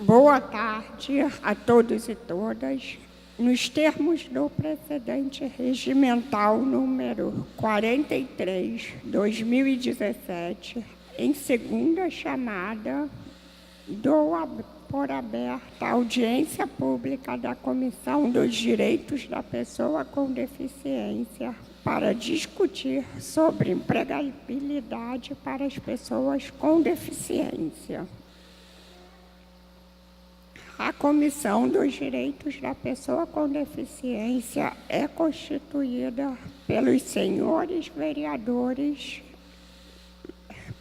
Boa tarde a todos e todas. Nos termos do precedente regimental número 43/2017, em segunda chamada, dou por aberta a audiência pública da Comissão dos Direitos da Pessoa com Deficiência para discutir sobre empregabilidade para as pessoas com deficiência. A Comissão dos Direitos da Pessoa com Deficiência é constituída pelos senhores vereadores,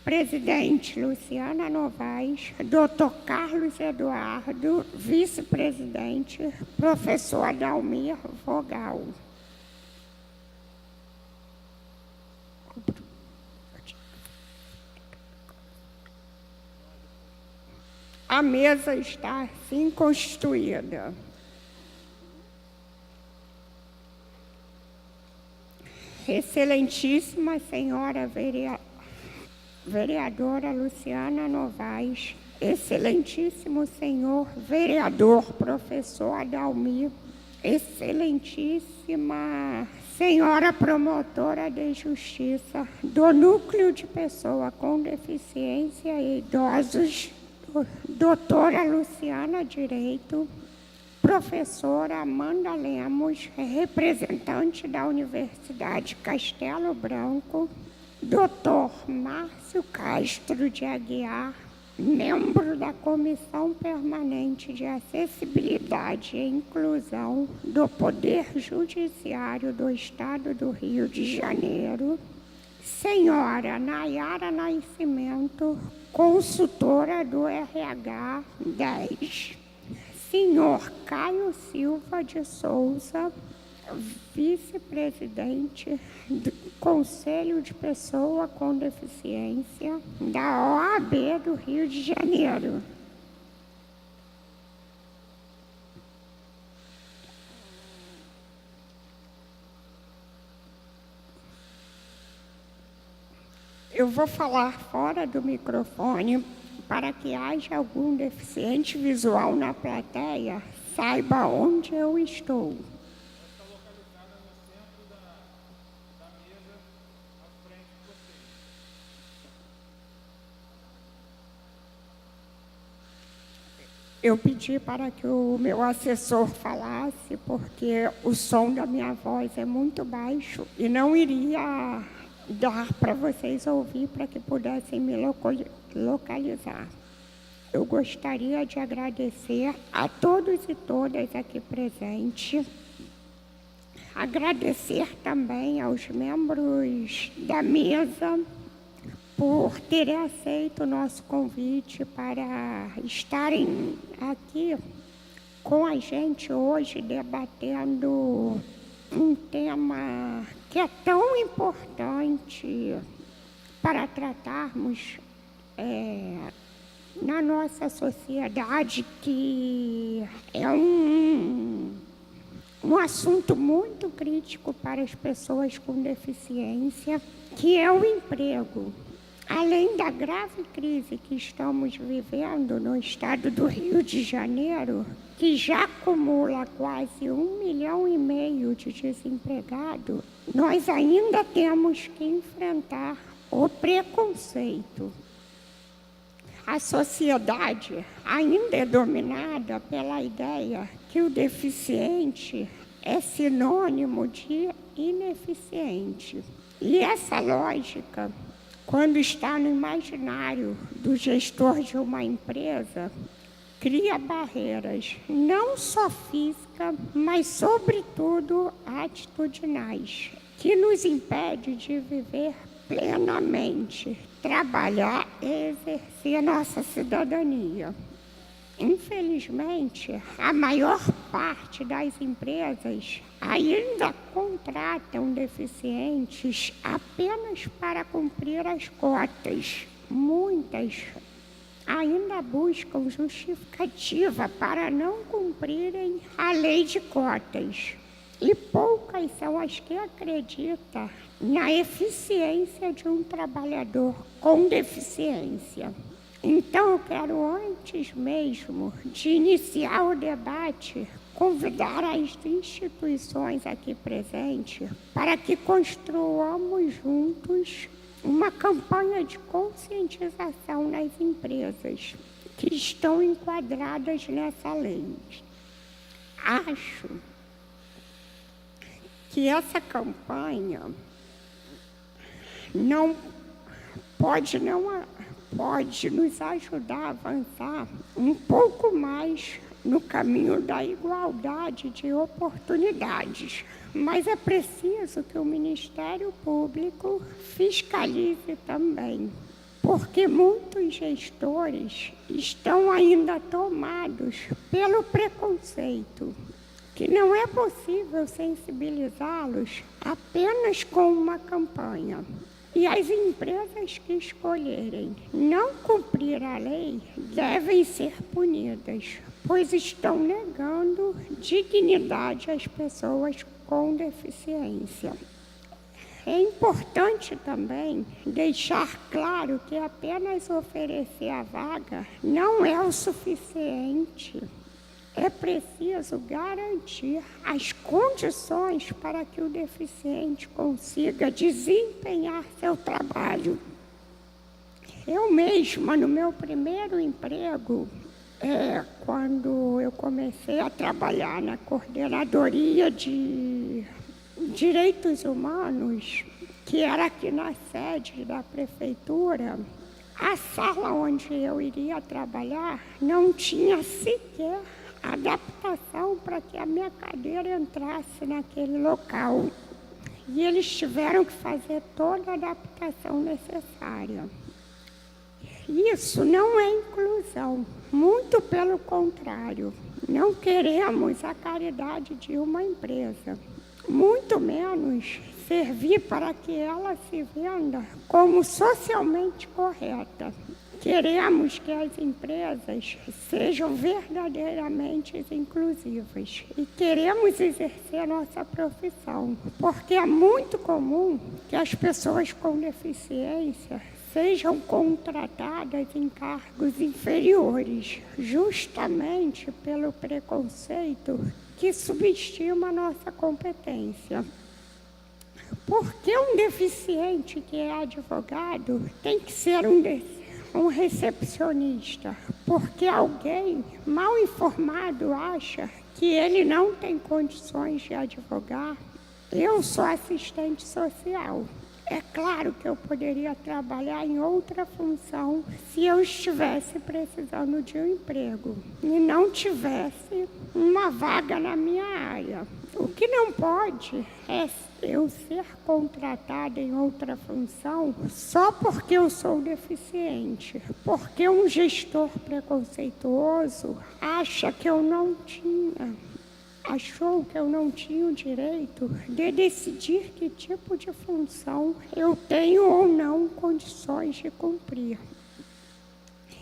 presidente Luciana Novaes, doutor Carlos Eduardo, vice-presidente, professor Adalmir Vogal. A mesa está assim constituída. Excelentíssima senhora vereadora Luciana Novaes, excelentíssimo senhor vereador professor Adalmir, excelentíssima senhora promotora de justiça do Núcleo de Pessoa com Deficiência e Idosos, doutora Luciana Direito, professora Amanda Lemos, representante da Universidade Castelo Branco, doutor Márcio Castro de Aguiar, membro da Comissão Permanente de Acessibilidade e Inclusão do Poder Judiciário do Estado do Rio de Janeiro, senhora Nayara Nascimento, consultora do RH 10, senhor Caio Silva de Souza, vice-presidente do Conselho de Pessoa com Deficiência da OAB do Rio de Janeiro. Eu vou falar fora do microfone para que haja algum deficiente visual na plateia, saiba onde eu estou. Está localizada no centro da mesa, à frente de vocês. Eu pedi para que o meu assessor falasse, porque o som da minha voz é muito baixo e não iria dar para vocês ouvir para que pudessem me localizar. Eu gostaria de agradecer a todos e todas aqui presentes, agradecer também aos membros da mesa por terem aceito o nosso convite para estarem aqui com a gente hoje debatendo um tema que é tão importante para tratarmos na nossa sociedade, que é um assunto muito crítico para as pessoas com deficiência, que é o emprego. Além da grave crise que estamos vivendo no estado do Rio de Janeiro, que já acumula quase 1,5 milhão de desempregados, nós ainda temos que enfrentar o preconceito. A sociedade ainda é dominada pela ideia que o deficiente é sinônimo de ineficiente. E essa lógica, quando está no imaginário do gestor de uma empresa, cria barreiras, não só físicas, mas, sobretudo, atitudinais, que nos impede de viver plenamente, trabalhar e exercer nossa cidadania. Infelizmente, a maior parte das empresas ainda contratam deficientes apenas para cumprir as cotas. Muitas ainda buscam justificativa para não cumprirem a lei de cotas. E poucas são as que acreditam na eficiência de um trabalhador com deficiência. Então, eu quero, antes mesmo de iniciar o debate, convidar as instituições aqui presentes para que construamos juntos uma campanha de conscientização nas empresas que estão enquadradas nessa lei. Acho que essa campanha pode nos ajudar a avançar um pouco mais no caminho da igualdade de oportunidades. Mas é preciso que o Ministério Público fiscalize também, porque muitos gestores estão ainda tomados pelo preconceito, que não é possível sensibilizá-los apenas com uma campanha. E as empresas que escolherem não cumprir a lei devem ser punidas, pois estão negando dignidade às pessoas com deficiência. É importante também deixar claro que apenas oferecer a vaga não é o suficiente. É preciso garantir as condições para que o deficiente consiga desempenhar seu trabalho. Eu mesma, no meu primeiro emprego, quando eu comecei a trabalhar na Coordenadoria de Direitos Humanos, que era aqui na sede da Prefeitura, a sala onde eu iria trabalhar não tinha sequer adaptação para que a minha cadeira entrasse naquele local. E eles tiveram que fazer toda a adaptação necessária. Isso não é inclusão, muito pelo contrário. Não queremos a caridade de uma empresa, muito menos servir para que ela se venda como socialmente correta. Queremos que as empresas sejam verdadeiramente inclusivas e queremos exercer nossa profissão, porque é muito comum que as pessoas com deficiência sejam contratadas em cargos inferiores, justamente pelo preconceito que subestima a nossa competência. Por que um deficiente que é advogado tem que ser um recepcionista? Porque alguém mal informado acha que ele não tem condições de advogar. Eu sou assistente social. É claro que eu poderia trabalhar em outra função se eu estivesse precisando de um emprego e não tivesse uma vaga na minha área. O que não pode é eu ser contratada em outra função só porque eu sou deficiente, porque um gestor preconceituoso achou que eu não tinha o direito de decidir que tipo de função eu tenho ou não condições de cumprir.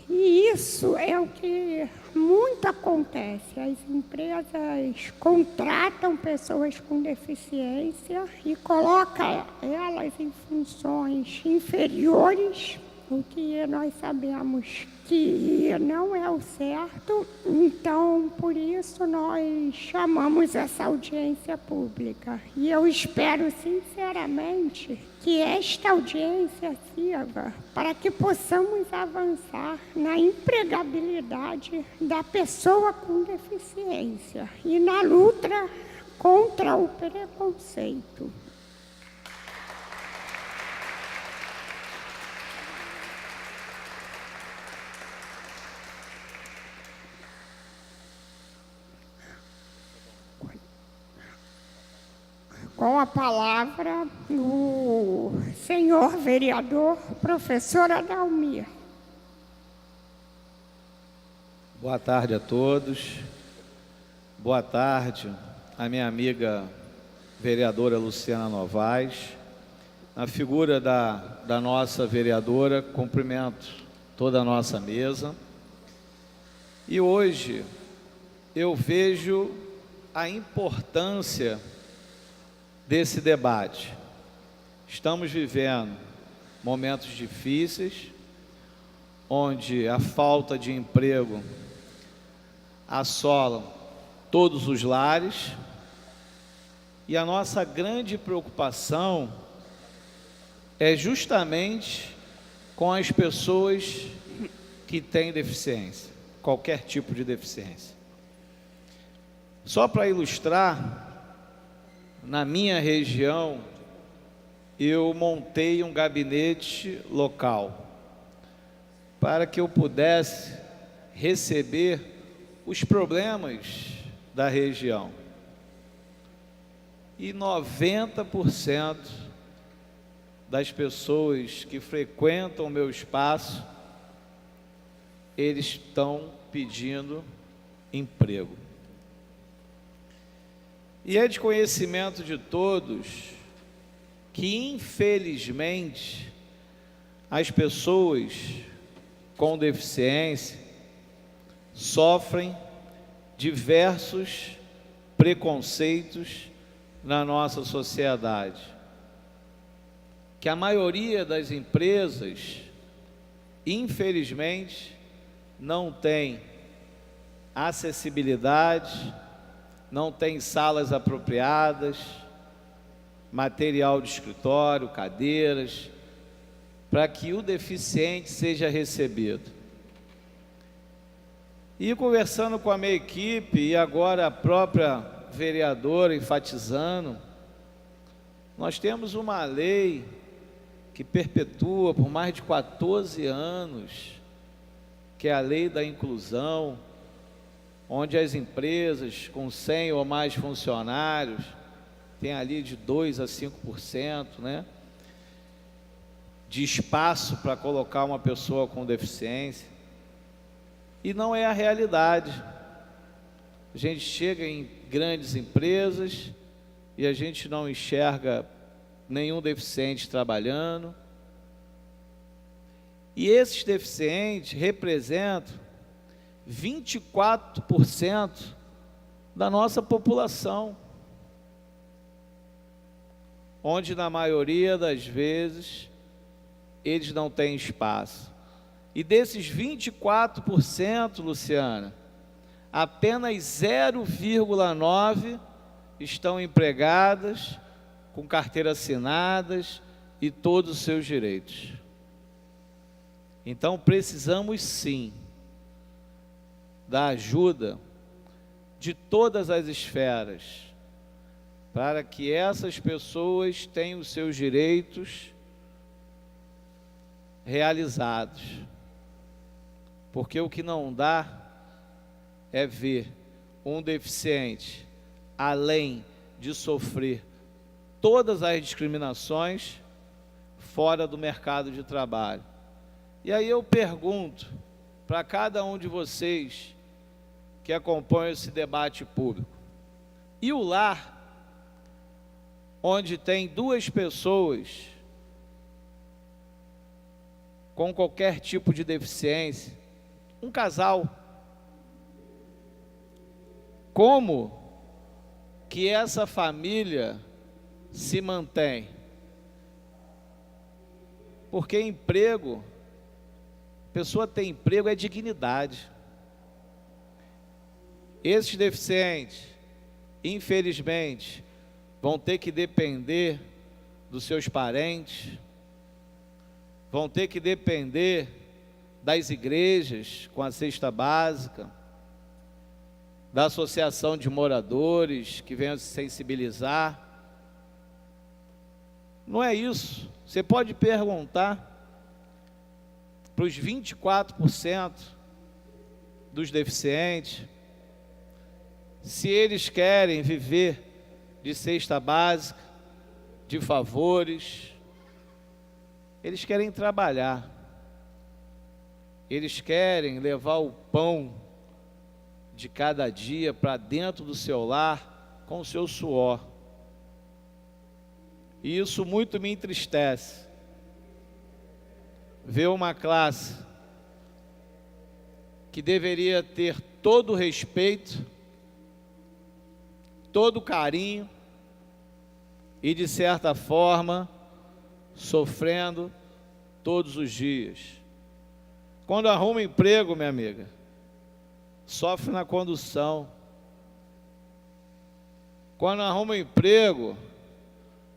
E isso é o que muito acontece. As empresas contratam pessoas com deficiência e colocam elas em funções inferiores, o que nós sabemos que não é o certo. Então, por isso, nós chamamos essa audiência pública. E eu espero, sinceramente, que esta audiência sirva para que possamos avançar na empregabilidade da pessoa com deficiência e na luta contra o preconceito. Com a palavra, o senhor vereador, professor Adalmir. Boa tarde a todos. Boa tarde à minha amiga vereadora Luciana Novaes. Na figura da nossa vereadora, cumprimento toda a nossa mesa. E hoje eu vejo a importância desse debate. Estamos vivendo momentos difíceis, onde a falta de emprego assola todos os lares, e a nossa grande preocupação é justamente com as pessoas que têm deficiência, qualquer tipo de deficiência. Só para ilustrar, na minha região, eu montei um gabinete local para que eu pudesse receber os problemas da região. E 90% das pessoas que frequentam o meu espaço, eles estão pedindo emprego. E é de conhecimento de todos que, infelizmente, as pessoas com deficiência sofrem diversos preconceitos na nossa sociedade, que a maioria das empresas, infelizmente, não tem acessibilidade, não tem salas apropriadas, material de escritório, cadeiras, para que o deficiente seja recebido. E conversando com a minha equipe, e agora a própria vereadora enfatizando, nós temos uma lei que perpetua por mais de 14 anos, que é a lei da inclusão, onde as empresas com 100 ou mais funcionários têm ali de 2% a 5%, né, de espaço para colocar uma pessoa com deficiência. E não é a realidade. A gente chega em grandes empresas e a gente não enxerga nenhum deficiente trabalhando. E esses deficientes representam 24% da nossa população, onde na maioria das vezes eles não têm espaço. E desses 24%, Luciana, apenas 0,9% estão empregadas, com carteira assinadas e todos os seus direitos. Então precisamos sim da ajuda de todas as esferas, para que essas pessoas tenham os seus direitos realizados. Porque o que não dá é ver um deficiente, além de sofrer todas as discriminações, fora do mercado de trabalho. E aí eu pergunto para cada um de vocês que acompanham esse debate público: e o lar onde tem duas pessoas com qualquer tipo de deficiência, um casal, como que essa família se mantém? Porque emprego, pessoa tem emprego é dignidade. Esses deficientes, infelizmente, vão ter que depender dos seus parentes, vão ter que depender das igrejas com a cesta básica, da associação de moradores que venham se sensibilizar. Não é isso. Você pode perguntar para os 24% dos deficientes se eles querem viver de cesta básica, de favores. Eles querem trabalhar, eles querem levar o pão de cada dia para dentro do seu lar com o seu suor. E isso muito me entristece, ver uma classe que deveria ter todo o respeito, todo o carinho e, de certa forma, sofrendo todos os dias. Quando arruma emprego, minha amiga, sofre na condução. Quando arruma emprego,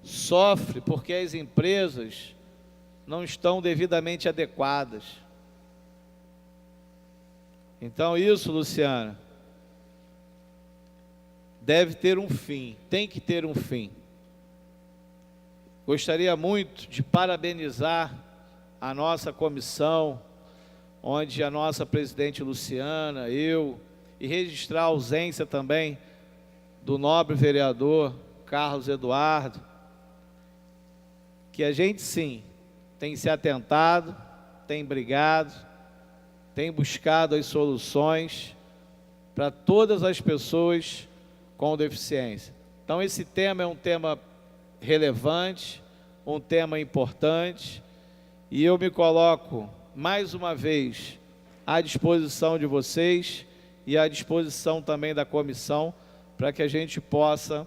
sofre porque as empresas não estão devidamente adequadas. Então isso, Luciana, deve ter um fim, tem que ter um fim. Gostaria muito de parabenizar a nossa comissão, onde a nossa presidente Luciana, eu, e registrar a ausência também do nobre vereador Carlos Eduardo, que a gente sim tem se atentado, tem brigado, tem buscado as soluções para todas as pessoas com deficiência. Então esse tema é um tema relevante, um tema importante, e eu me coloco mais uma vez à disposição de vocês e à disposição também da comissão para que a gente possa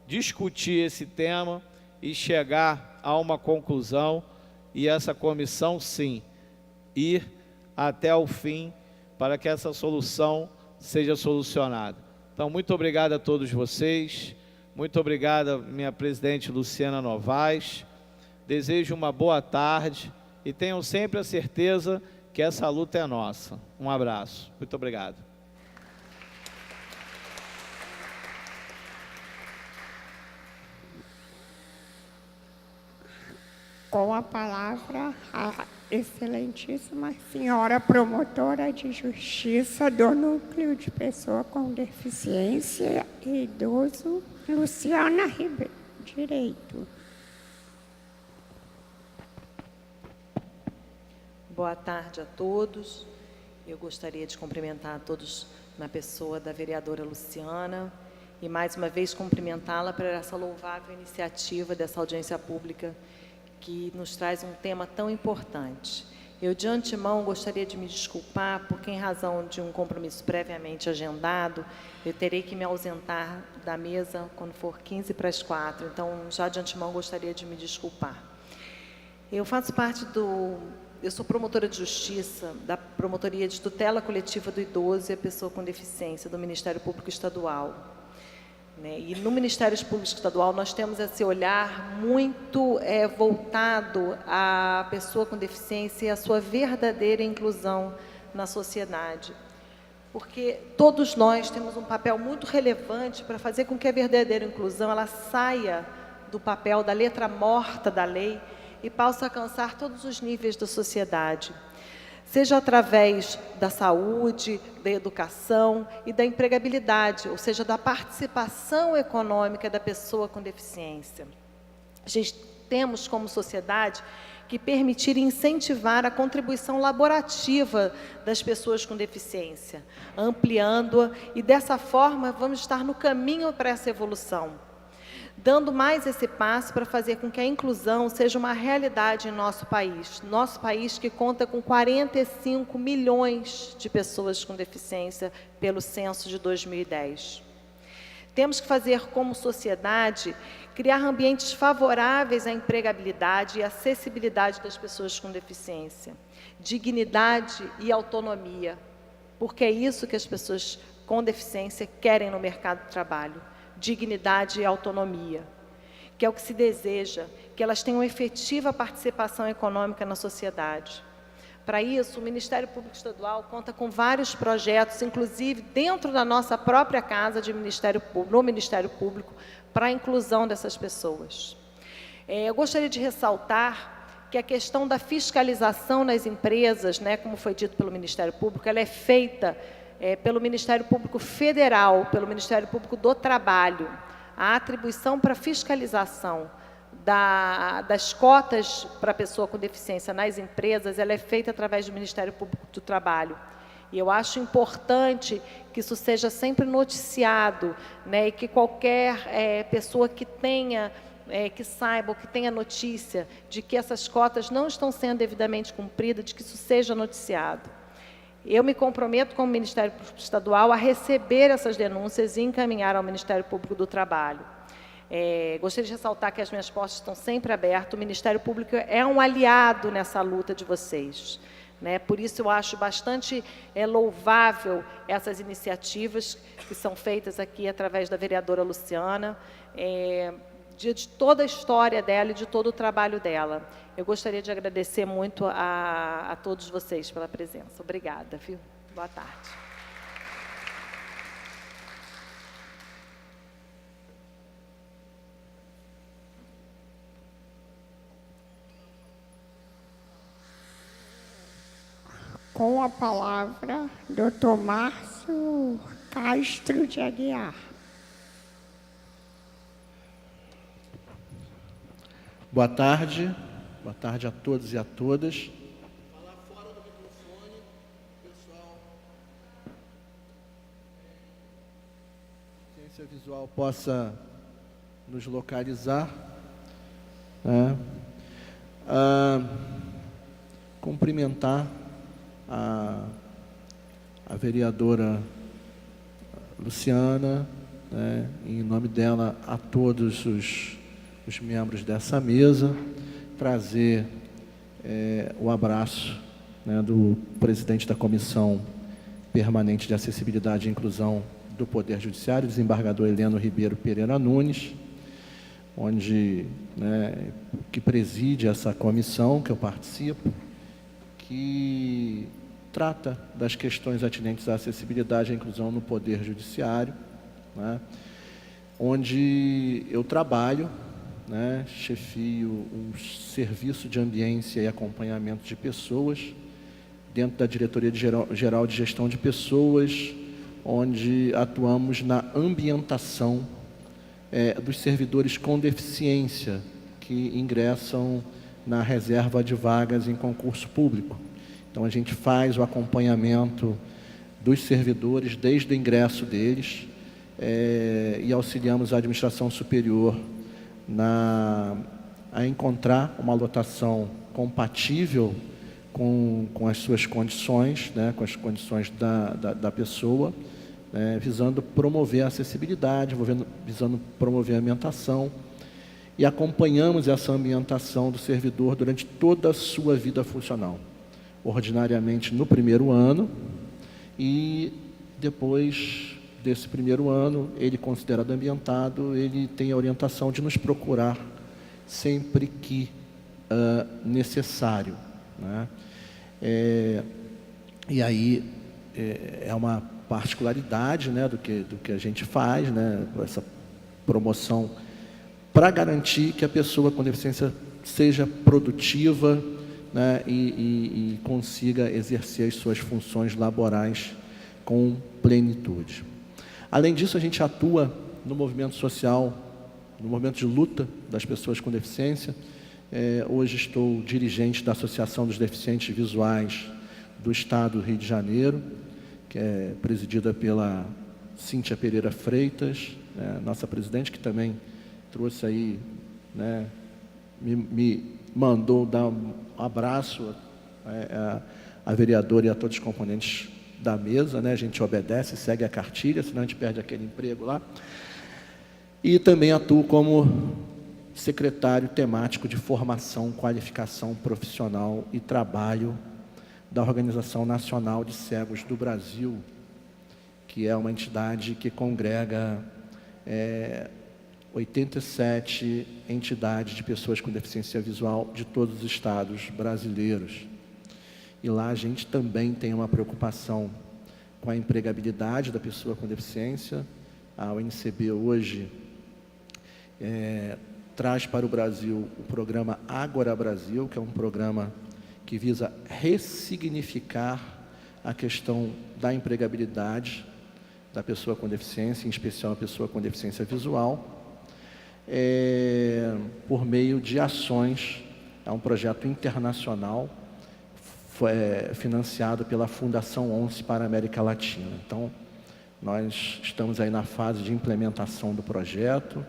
discutir esse tema e chegar a uma conclusão, e essa comissão sim ir até o fim para que essa solução seja solucionada. Então, muito obrigado a todos vocês, muito obrigado minha presidente Luciana Novaes, desejo uma boa tarde e tenham sempre a certeza que essa luta é nossa. Um abraço, muito obrigado. Com a palavra, a excelentíssima senhora promotora de justiça do Núcleo de Pessoa com Deficiência e Idoso, Luciana Ribeiro. Direito. Boa tarde a todos. Eu gostaria de cumprimentar a todos na pessoa da vereadora Luciana e mais uma vez cumprimentá-la por essa louvável iniciativa dessa audiência pública que nos traz um tema tão importante. Eu, de antemão, gostaria de me desculpar, porque, em razão de um compromisso previamente agendado, eu terei que me ausentar da mesa quando for 15:45. Então, já de antemão, gostaria de me desculpar. Eu faço parte eu sou promotora de justiça da Promotoria de Tutela Coletiva do Idoso e a Pessoa com Deficiência, do Ministério Público Estadual. E no Ministério Público Estadual nós temos esse olhar muito voltado à pessoa com deficiência e à sua verdadeira inclusão na sociedade. Porque todos nós temos um papel muito relevante para fazer com que a verdadeira inclusão ela saia do papel da letra morta da lei e possa alcançar todos os níveis da sociedade. Seja através da saúde, da educação e da empregabilidade, ou seja, da participação econômica da pessoa com deficiência. A gente temos, como sociedade, que permitir e incentivar a contribuição laborativa das pessoas com deficiência, ampliando-a, e dessa forma vamos estar no caminho para essa evolução, dando mais esse passo para fazer com que a inclusão seja uma realidade em nosso país que conta com 45 milhões de pessoas com deficiência pelo censo de 2010. Temos que fazer, como sociedade, criar ambientes favoráveis à empregabilidade e acessibilidade das pessoas com deficiência, dignidade e autonomia, porque é isso que as pessoas com deficiência querem no mercado de trabalho. Dignidade e autonomia, que é o que se deseja, que elas tenham efetiva participação econômica na sociedade. Para isso, o Ministério Público Estadual conta com vários projetos, inclusive dentro da nossa própria casa no Ministério Público, para a inclusão dessas pessoas. Eu gostaria de ressaltar que a questão da fiscalização nas empresas, como foi dito pelo Ministério Público, ela é feita pelo Ministério Público Federal, pelo Ministério Público do Trabalho. A atribuição para fiscalização das cotas para a pessoa com deficiência nas empresas, ela é feita através do Ministério Público do Trabalho. E eu acho importante que isso seja sempre noticiado, e que qualquer pessoa que tenha, que saiba ou que tenha notícia de que essas cotas não estão sendo devidamente cumpridas, de que isso seja noticiado. Eu me comprometo com o Ministério Público Estadual a receber essas denúncias e encaminhar ao Ministério Público do Trabalho. Gostaria de ressaltar que as minhas portas estão sempre abertas, o Ministério Público é um aliado nessa luta de vocês. né? Por isso eu acho bastante louvável essas iniciativas que são feitas aqui através da vereadora Luciana, de toda a história dela e de todo o trabalho dela. Eu gostaria de agradecer muito a todos vocês pela presença. Obrigada, viu? Boa tarde. Com a palavra, Dr. Márcio Castro de Aguiar. Boa tarde a todos e a todas. Falar fora do microfone, pessoal. A ciência visual possa nos localizar. Cumprimentar a vereadora Luciana, né, em nome dela a todos os membros dessa mesa, trazer o abraço, né, do presidente da Comissão Permanente de Acessibilidade e Inclusão do Poder Judiciário, desembargador Heleno Ribeiro Pereira Nunes, que preside essa comissão que eu participo, que trata das questões atinentes à acessibilidade e à inclusão no Poder Judiciário, né, onde eu trabalho, né, chefio um serviço de ambiência e acompanhamento de pessoas, dentro da Diretoria Geral de Gestão de Pessoas, onde atuamos na ambientação dos servidores com deficiência que ingressam na reserva de vagas em concurso público. Então, a gente faz o acompanhamento dos servidores desde o ingresso deles e auxiliamos a administração superior a encontrar uma lotação compatível com as suas condições, né, com as condições da pessoa, visando promover a acessibilidade, visando promover a ambientação, e acompanhamos essa ambientação do servidor durante toda a sua vida funcional, ordinariamente no primeiro ano, e depois desse primeiro ano, ele considerado ambientado, ele tem a orientação de nos procurar sempre que necessário, né? E aí é uma particularidade, né, do que a gente faz, né, essa promoção para garantir que a pessoa com deficiência seja produtiva, né, e consiga exercer as suas funções laborais com plenitude. Além disso, a gente atua no movimento social, no movimento de luta das pessoas com deficiência. Hoje estou dirigente da Associação dos Deficientes Visuais do Estado do Rio de Janeiro, que é presidida pela Cíntia Pereira Freitas, nossa presidente, que também trouxe aí, né, me mandou dar um abraço à vereadora e a todos os componentes da mesa, né? A gente obedece, segue a cartilha, senão a gente perde aquele emprego lá. E também atuo como secretário temático de formação, qualificação profissional e trabalho da Organização Nacional de Cegos do Brasil, que é uma entidade que congrega 87 entidades de pessoas com deficiência visual de todos os estados brasileiros. E lá a gente também tem uma preocupação com a empregabilidade da pessoa com deficiência. A UNCB hoje traz para o Brasil o programa Agora Brasil, que é um programa que visa ressignificar a questão da empregabilidade da pessoa com deficiência, em especial a pessoa com deficiência visual, por meio de ações. É um projeto internacional, financiado pela Fundação ONCE para a América Latina. Então, nós estamos aí na fase de implementação do projeto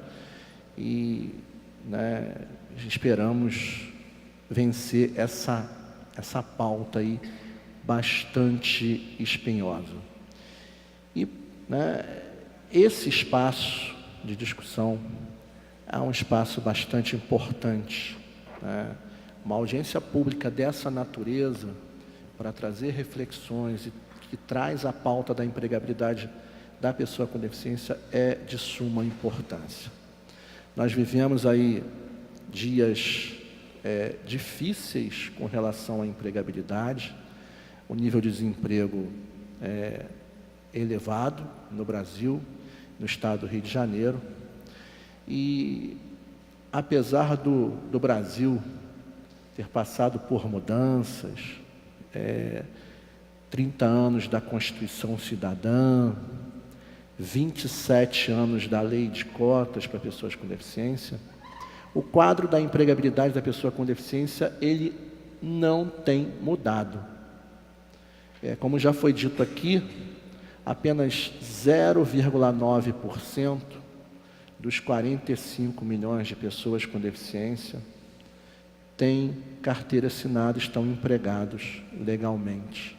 e, né, esperamos vencer essa pauta aí bastante espinhosa. E, né, esse espaço de discussão é um espaço bastante importante, né? Uma audiência pública dessa natureza para trazer reflexões e que traz a pauta da empregabilidade da pessoa com deficiência é de suma importância. Nós vivemos aí dias difíceis com relação à empregabilidade. O nível de desemprego é elevado no Brasil, no estado do Rio de Janeiro. E, apesar do Brasil ter passado por mudanças, 30 anos da Constituição Cidadã, 27 anos da Lei de Cotas para pessoas com deficiência, o quadro da empregabilidade da pessoa com deficiência, ele não tem mudado. Como já foi dito aqui, apenas 0,9% dos 45 milhões de pessoas com deficiência têm carteira assinada, estão empregados legalmente.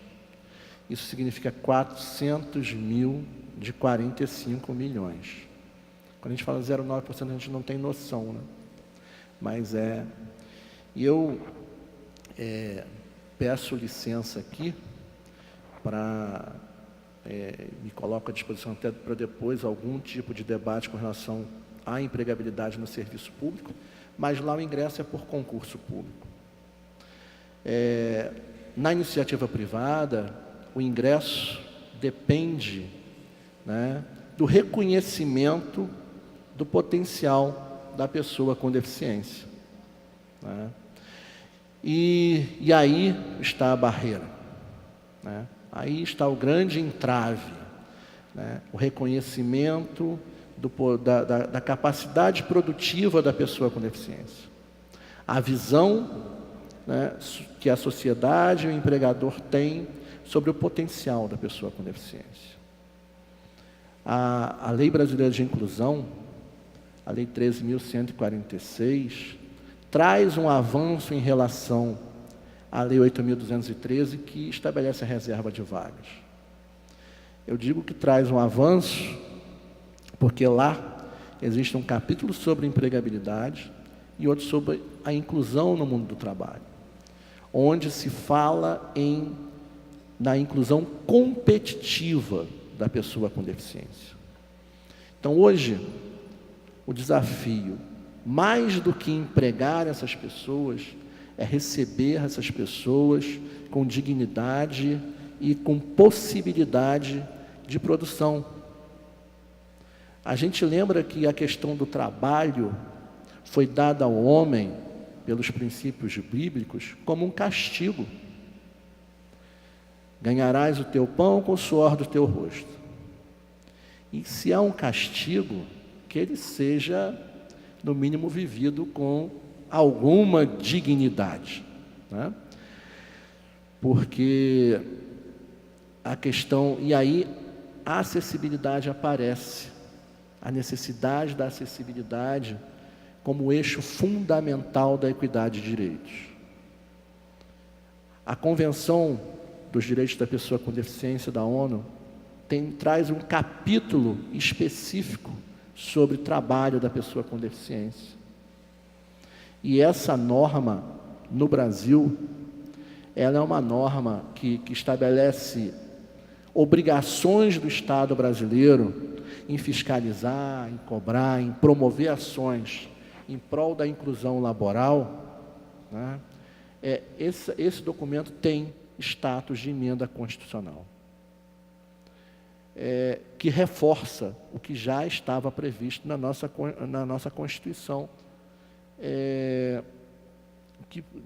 Isso significa 400 mil de 45 milhões. Quando a gente fala 0,9%, a gente não tem noção, né? Mas E eu peço licença aqui para... me coloco à disposição até para depois algum tipo de debate com relação à empregabilidade no serviço público, mas lá o ingresso é por concurso público. Na iniciativa privada, o ingresso depende, né, do reconhecimento do potencial da pessoa com deficiência, né? E aí está a barreira, né? Aí está o grande entrave, né? O reconhecimento da capacidade produtiva da pessoa com deficiência. A visão, né, que a sociedade e o empregador têm sobre o potencial da pessoa com deficiência. A Lei Brasileira de Inclusão, a Lei 13.146, traz um avanço em relação à Lei 8.213, que estabelece a reserva de vagas. Eu digo que traz um avanço porque lá existe um capítulo sobre empregabilidade e outro sobre a inclusão no mundo do trabalho, onde se fala na inclusão competitiva da pessoa com deficiência. Então, hoje, o desafio, mais do que empregar essas pessoas, é receber essas pessoas com dignidade e com possibilidade de produção. A gente lembra que a questão do trabalho foi dada ao homem, pelos princípios bíblicos, como um castigo. Ganharás o teu pão com o suor do teu rosto. E se há um castigo, que ele seja, no mínimo, vivido com alguma dignidade, né? Porque a questão... E aí a acessibilidade aparece, a necessidade da acessibilidade como eixo fundamental da equidade de direitos. A Convenção dos Direitos da Pessoa com Deficiência da ONU traz um capítulo específico sobre trabalho da pessoa com deficiência. E essa norma, no Brasil, ela é uma norma que estabelece obrigações do Estado brasileiro em fiscalizar, em cobrar, em promover ações em prol da inclusão laboral, né? Esse documento tem status de emenda constitucional, que reforça o que já estava previsto na nossa Constituição,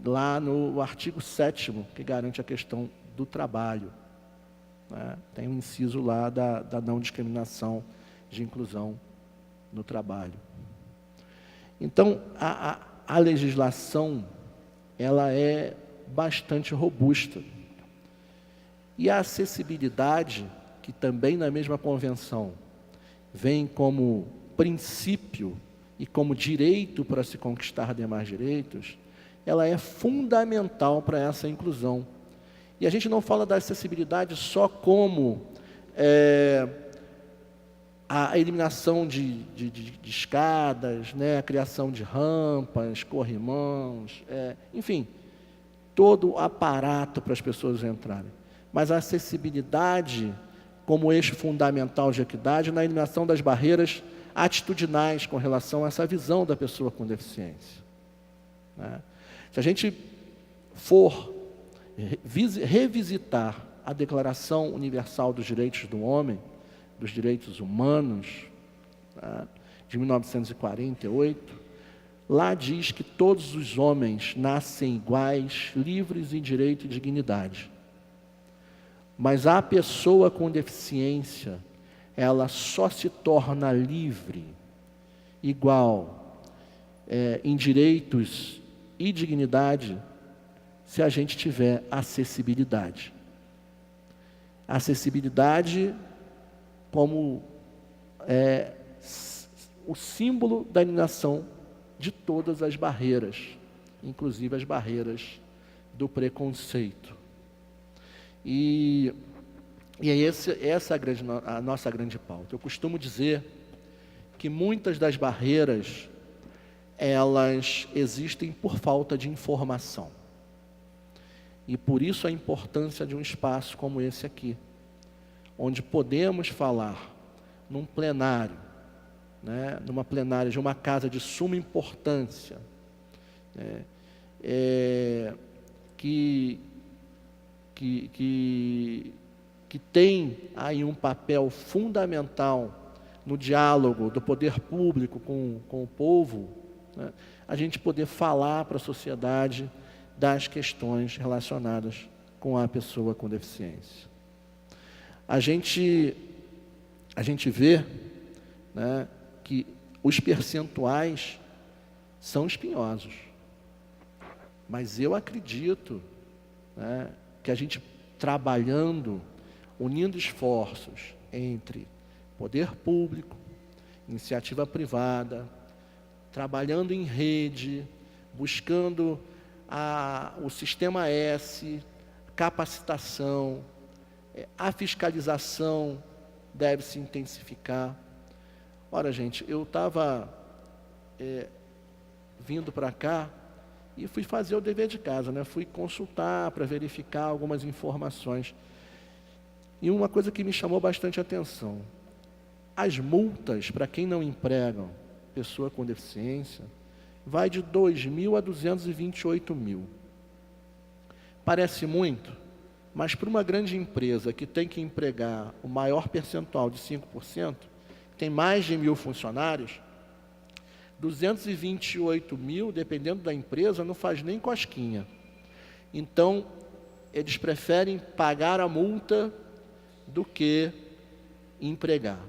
lá no artigo 7º, que garante a questão do trabalho, né? Tem um inciso lá da não discriminação de inclusão no trabalho. Então, a legislação, ela é bastante robusta. E a acessibilidade, que também na mesma convenção vem como princípio e como direito para se conquistar demais direitos, ela é fundamental para essa inclusão. E a gente não fala da acessibilidade só como a eliminação de escadas, né, a criação de rampas, corrimãos, enfim, todo o aparato para as pessoas entrarem, mas a acessibilidade como eixo fundamental de equidade na eliminação das barreiras atitudinais com relação a essa visão da pessoa com deficiência, né? Se a gente for revisitar a Declaração Universal dos Direitos do Homem, dos Direitos Humanos, né, de 1948, lá diz que todos os homens nascem iguais, livres em direito e dignidade. Mas a pessoa com deficiência, ela só se torna livre, igual, em direitos e dignidade, se a gente tiver acessibilidade. Acessibilidade como o símbolo da eliminação de todas as barreiras, inclusive as barreiras do preconceito. E essa é a nossa grande pauta. Eu costumo dizer que muitas das barreiras, elas existem por falta de informação. E por isso a importância de um espaço como esse aqui, onde podemos falar num plenário, né, numa plenária de uma casa de suma importância, que tem aí um papel fundamental no diálogo do poder público com o povo, né, a gente poder falar para a sociedade das questões relacionadas com a pessoa com deficiência. A gente vê, né, que os percentuais são espinhosos, mas eu acredito, né, que a gente trabalhando, unindo esforços entre poder público, iniciativa privada, trabalhando em rede, buscando o sistema S, capacitação, a fiscalização deve se intensificar. Ora, gente, eu estava vindo para cá e fui fazer o dever de casa, né? Fui consultar para verificar algumas informações. E uma coisa que me chamou bastante atenção, as multas para quem não emprega pessoa com deficiência, vai de 2.000 a 228.000. Parece muito, mas para uma grande empresa que tem que empregar o maior percentual de 5%, tem mais de 1.000 funcionários, 228.000, dependendo da empresa, não faz nem cosquinha. Então, eles preferem pagar a multa do que empregar.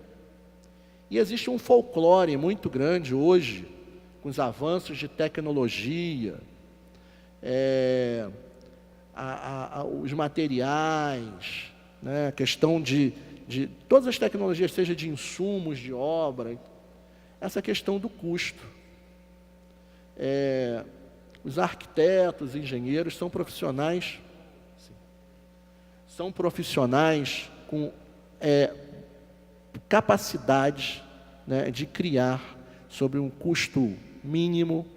E existe um folclore muito grande hoje, com os avanços de tecnologia, os materiais, né, a questão de todas as tecnologias, seja de insumos, de obra, essa questão do custo. Os arquitetos, engenheiros são profissionais com capacidade, né, de criar sobre um custo mínimo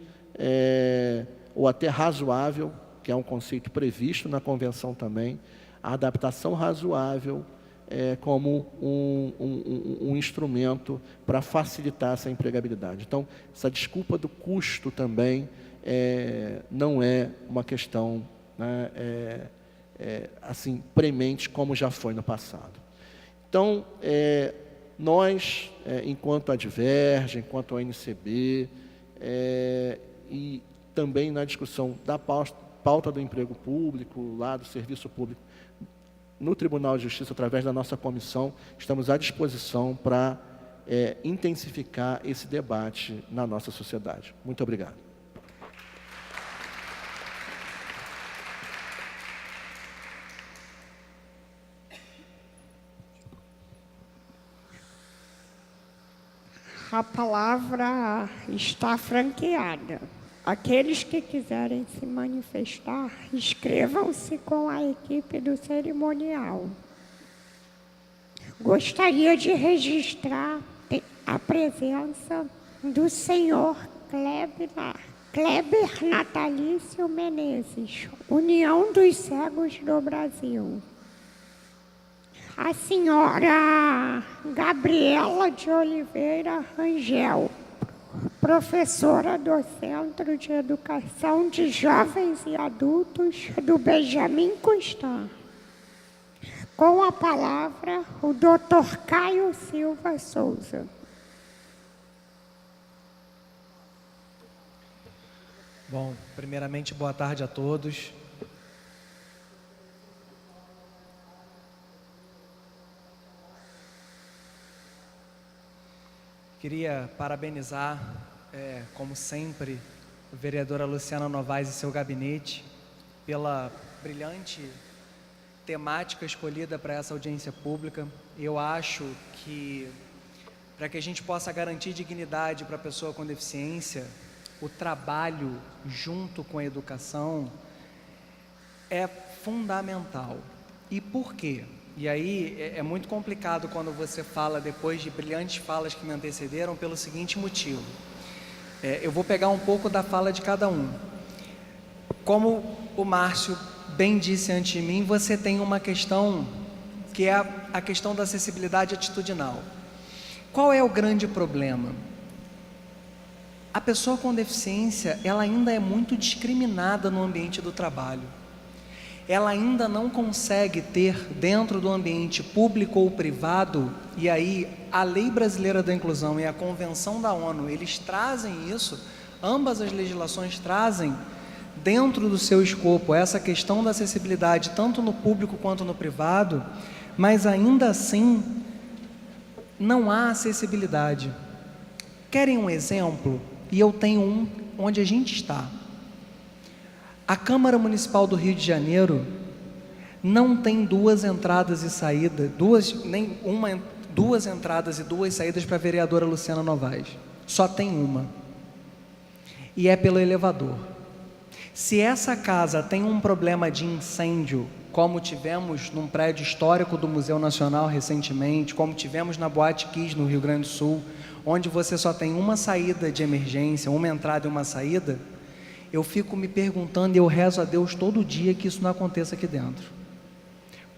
ou até razoável, que é um conceito previsto na convenção também, a adaptação razoável como um instrumento para facilitar essa empregabilidade. Então, essa desculpa do custo também não é uma questão, né, assim, premente como já foi no passado. Então, nós, enquanto Adverge, enquanto ONCB, e também na discussão da pauta do emprego público, lá do serviço público, no Tribunal de Justiça, através da nossa comissão, estamos à disposição para intensificar esse debate na nossa sociedade. Muito obrigado. A palavra está franqueada. Aqueles que quiserem se manifestar, inscrevam-se com a equipe do cerimonial. Gostaria de registrar a presença do senhor Kleber Lark. Kleber Natalício Menezes, União dos Cegos do Brasil. A senhora Gabriela de Oliveira Rangel, professora do Centro de Educação de Jovens e Adultos do Benjamin Constant. Com a palavra, o Dr. Caio Silva Souza. Bom, primeiramente, boa tarde a todos. Queria parabenizar, como sempre, a vereadora Luciana Novaes e seu gabinete pela brilhante temática escolhida para essa audiência pública. Eu acho que, para que a gente possa garantir dignidade para a pessoa com deficiência, o trabalho junto com a educação é fundamental. E por quê? E aí é muito complicado quando você fala depois de brilhantes falas que me antecederam pelo seguinte motivo. Eu vou pegar um pouco da fala de cada um. Como o Márcio bem disse antes de mim, você tem uma questão que é a questão da acessibilidade atitudinal. Qual é o grande problema? A pessoa com deficiência, ela ainda é muito discriminada no ambiente do trabalho. Ela ainda não consegue ter dentro do ambiente público ou privado, e aí a Lei Brasileira da Inclusão e a Convenção da ONU, eles trazem isso, ambas as legislações trazem dentro do seu escopo essa questão da acessibilidade, tanto no público quanto no privado, mas ainda assim não há acessibilidade. Querem um exemplo? E eu tenho um onde a gente está. A Câmara Municipal do Rio de Janeiro não tem duas entradas e saídas, duas entradas e duas saídas para a vereadora Luciana Novaes. Só tem uma. E é pelo elevador. Se essa casa tem um problema de incêndio, como tivemos num prédio histórico do Museu Nacional recentemente, como tivemos na Boate Kiss no Rio Grande do Sul, onde você só tem uma saída de emergência, uma entrada e uma saída, eu fico me perguntando e eu rezo a Deus todo dia que isso não aconteça aqui dentro.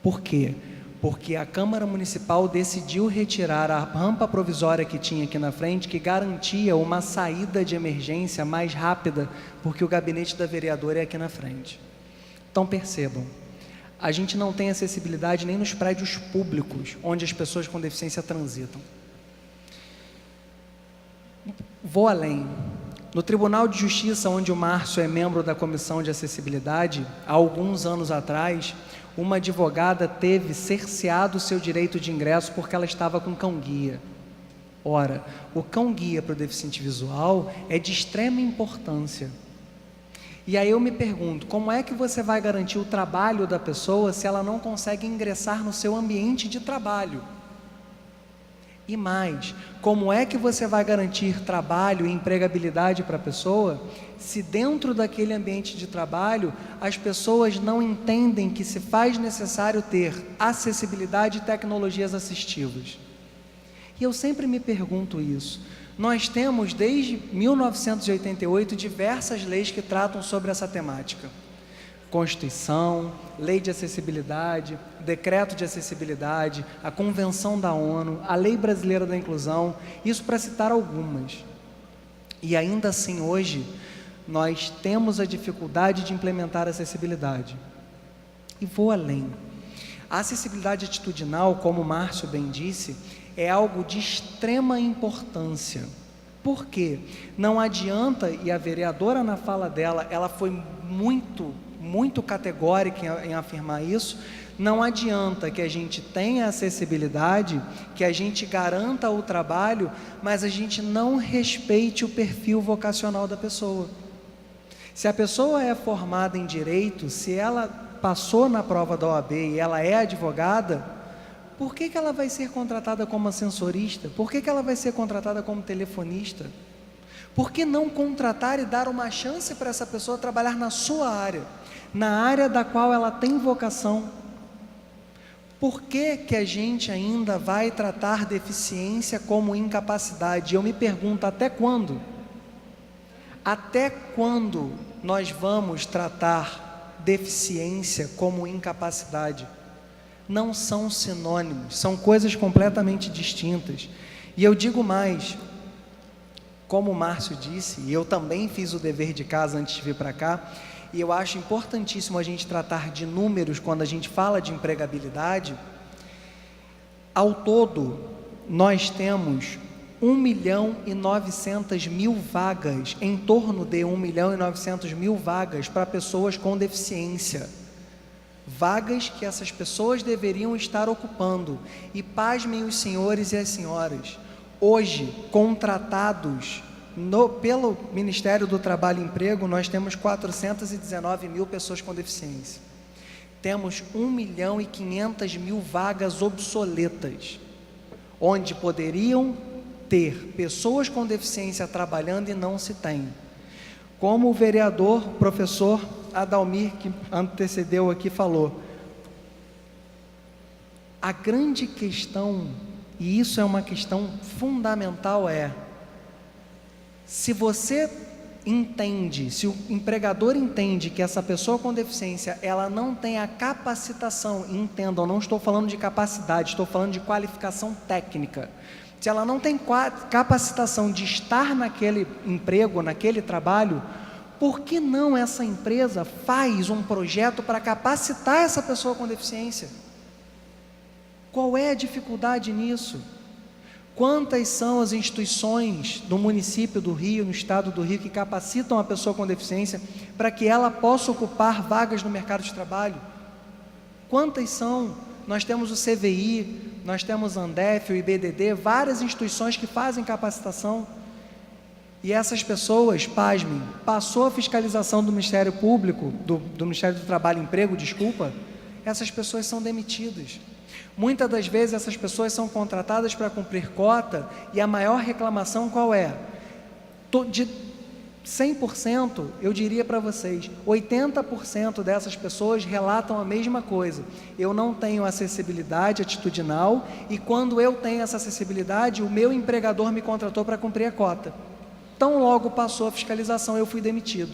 Por quê? Porque a Câmara Municipal decidiu retirar a rampa provisória que tinha aqui na frente, que garantia uma saída de emergência mais rápida, porque o gabinete da vereadora é aqui na frente. Então percebam, a gente não tem acessibilidade nem nos prédios públicos, onde as pessoas com deficiência transitam. Vou além. No Tribunal de Justiça, onde o Márcio é membro da Comissão de Acessibilidade, há alguns anos atrás, uma advogada teve cerceado o seu direito de ingresso porque ela estava com cão-guia. Ora, o cão-guia para o deficiente visual é de extrema importância. E aí eu me pergunto, como é que você vai garantir o trabalho da pessoa se ela não consegue ingressar no seu ambiente de trabalho? E mais, como é que você vai garantir trabalho e empregabilidade para a pessoa se dentro daquele ambiente de trabalho as pessoas não entendem que se faz necessário ter acessibilidade e tecnologias assistivas? E eu sempre me pergunto isso. Nós temos desde 1988 diversas leis que tratam sobre essa temática. Constituição, Lei de Acessibilidade, Decreto de Acessibilidade, a Convenção da ONU, a Lei Brasileira da Inclusão, isso para citar algumas. E ainda assim hoje, nós temos a dificuldade de implementar a acessibilidade. E vou além. A acessibilidade atitudinal, como o Márcio bem disse, é algo de extrema importância. Por quê? Não adianta, e a vereadora na fala dela, ela foi muito categórica em afirmar isso, não adianta que a gente tenha acessibilidade, que a gente garanta o trabalho, mas a gente não respeite o perfil vocacional da pessoa. Se a pessoa é formada em direito, se ela passou na prova da OAB e ela é advogada, por que ela vai ser contratada como ascensorista? Por que ela vai ser contratada como telefonista? Por que não contratar e dar uma chance para essa pessoa trabalhar na sua área, na área da qual ela tem vocação? Por que a gente ainda vai tratar deficiência como incapacidade? Eu me pergunto, até quando? Até quando nós vamos tratar deficiência como incapacidade? Não são sinônimos, são coisas completamente distintas. E eu digo mais, como o Márcio disse, e eu também fiz o dever de casa antes de vir para cá, e eu acho importantíssimo a gente tratar de números quando a gente fala de empregabilidade. Ao todo, nós temos 1.900.000 vagas, em torno de 1.900.000 vagas para pessoas com deficiência. Vagas que essas pessoas deveriam estar ocupando. E pasmem os senhores e as senhoras, hoje, contratados pelo Ministério do Trabalho e Emprego, nós temos 419.000 pessoas com deficiência. Temos 1.500.000 vagas obsoletas, onde poderiam ter pessoas com deficiência trabalhando e não se tem. Como o vereador, professor Adalmir, que antecedeu aqui, falou, a grande questão, e isso é uma questão fundamental, se você entende, se o empregador entende que essa pessoa com deficiência, ela não tem a capacitação, entendam, não estou falando de capacidade, estou falando de qualificação técnica. Se ela não tem capacitação de estar naquele emprego, naquele trabalho, por que não essa empresa faz um projeto para capacitar essa pessoa com deficiência? Qual é a dificuldade nisso? Quantas são as instituições do município do Rio, no estado do Rio, que capacitam a pessoa com deficiência para que ela possa ocupar vagas no mercado de trabalho? Quantas são? Nós temos o CVI, nós temos a Andef, o IBDD, várias instituições que fazem capacitação. E essas pessoas, pasmem, passou a fiscalização do Ministério Público, do Ministério do Trabalho e Emprego, essas pessoas são demitidas. Muitas das vezes essas pessoas são contratadas para cumprir cota, e a maior reclamação qual é? De 100%, eu diria para vocês, 80% dessas pessoas relatam a mesma coisa. Eu não tenho acessibilidade atitudinal, e quando eu tenho essa acessibilidade, o meu empregador me contratou para cumprir a cota. Tão logo passou a fiscalização, eu fui demitido.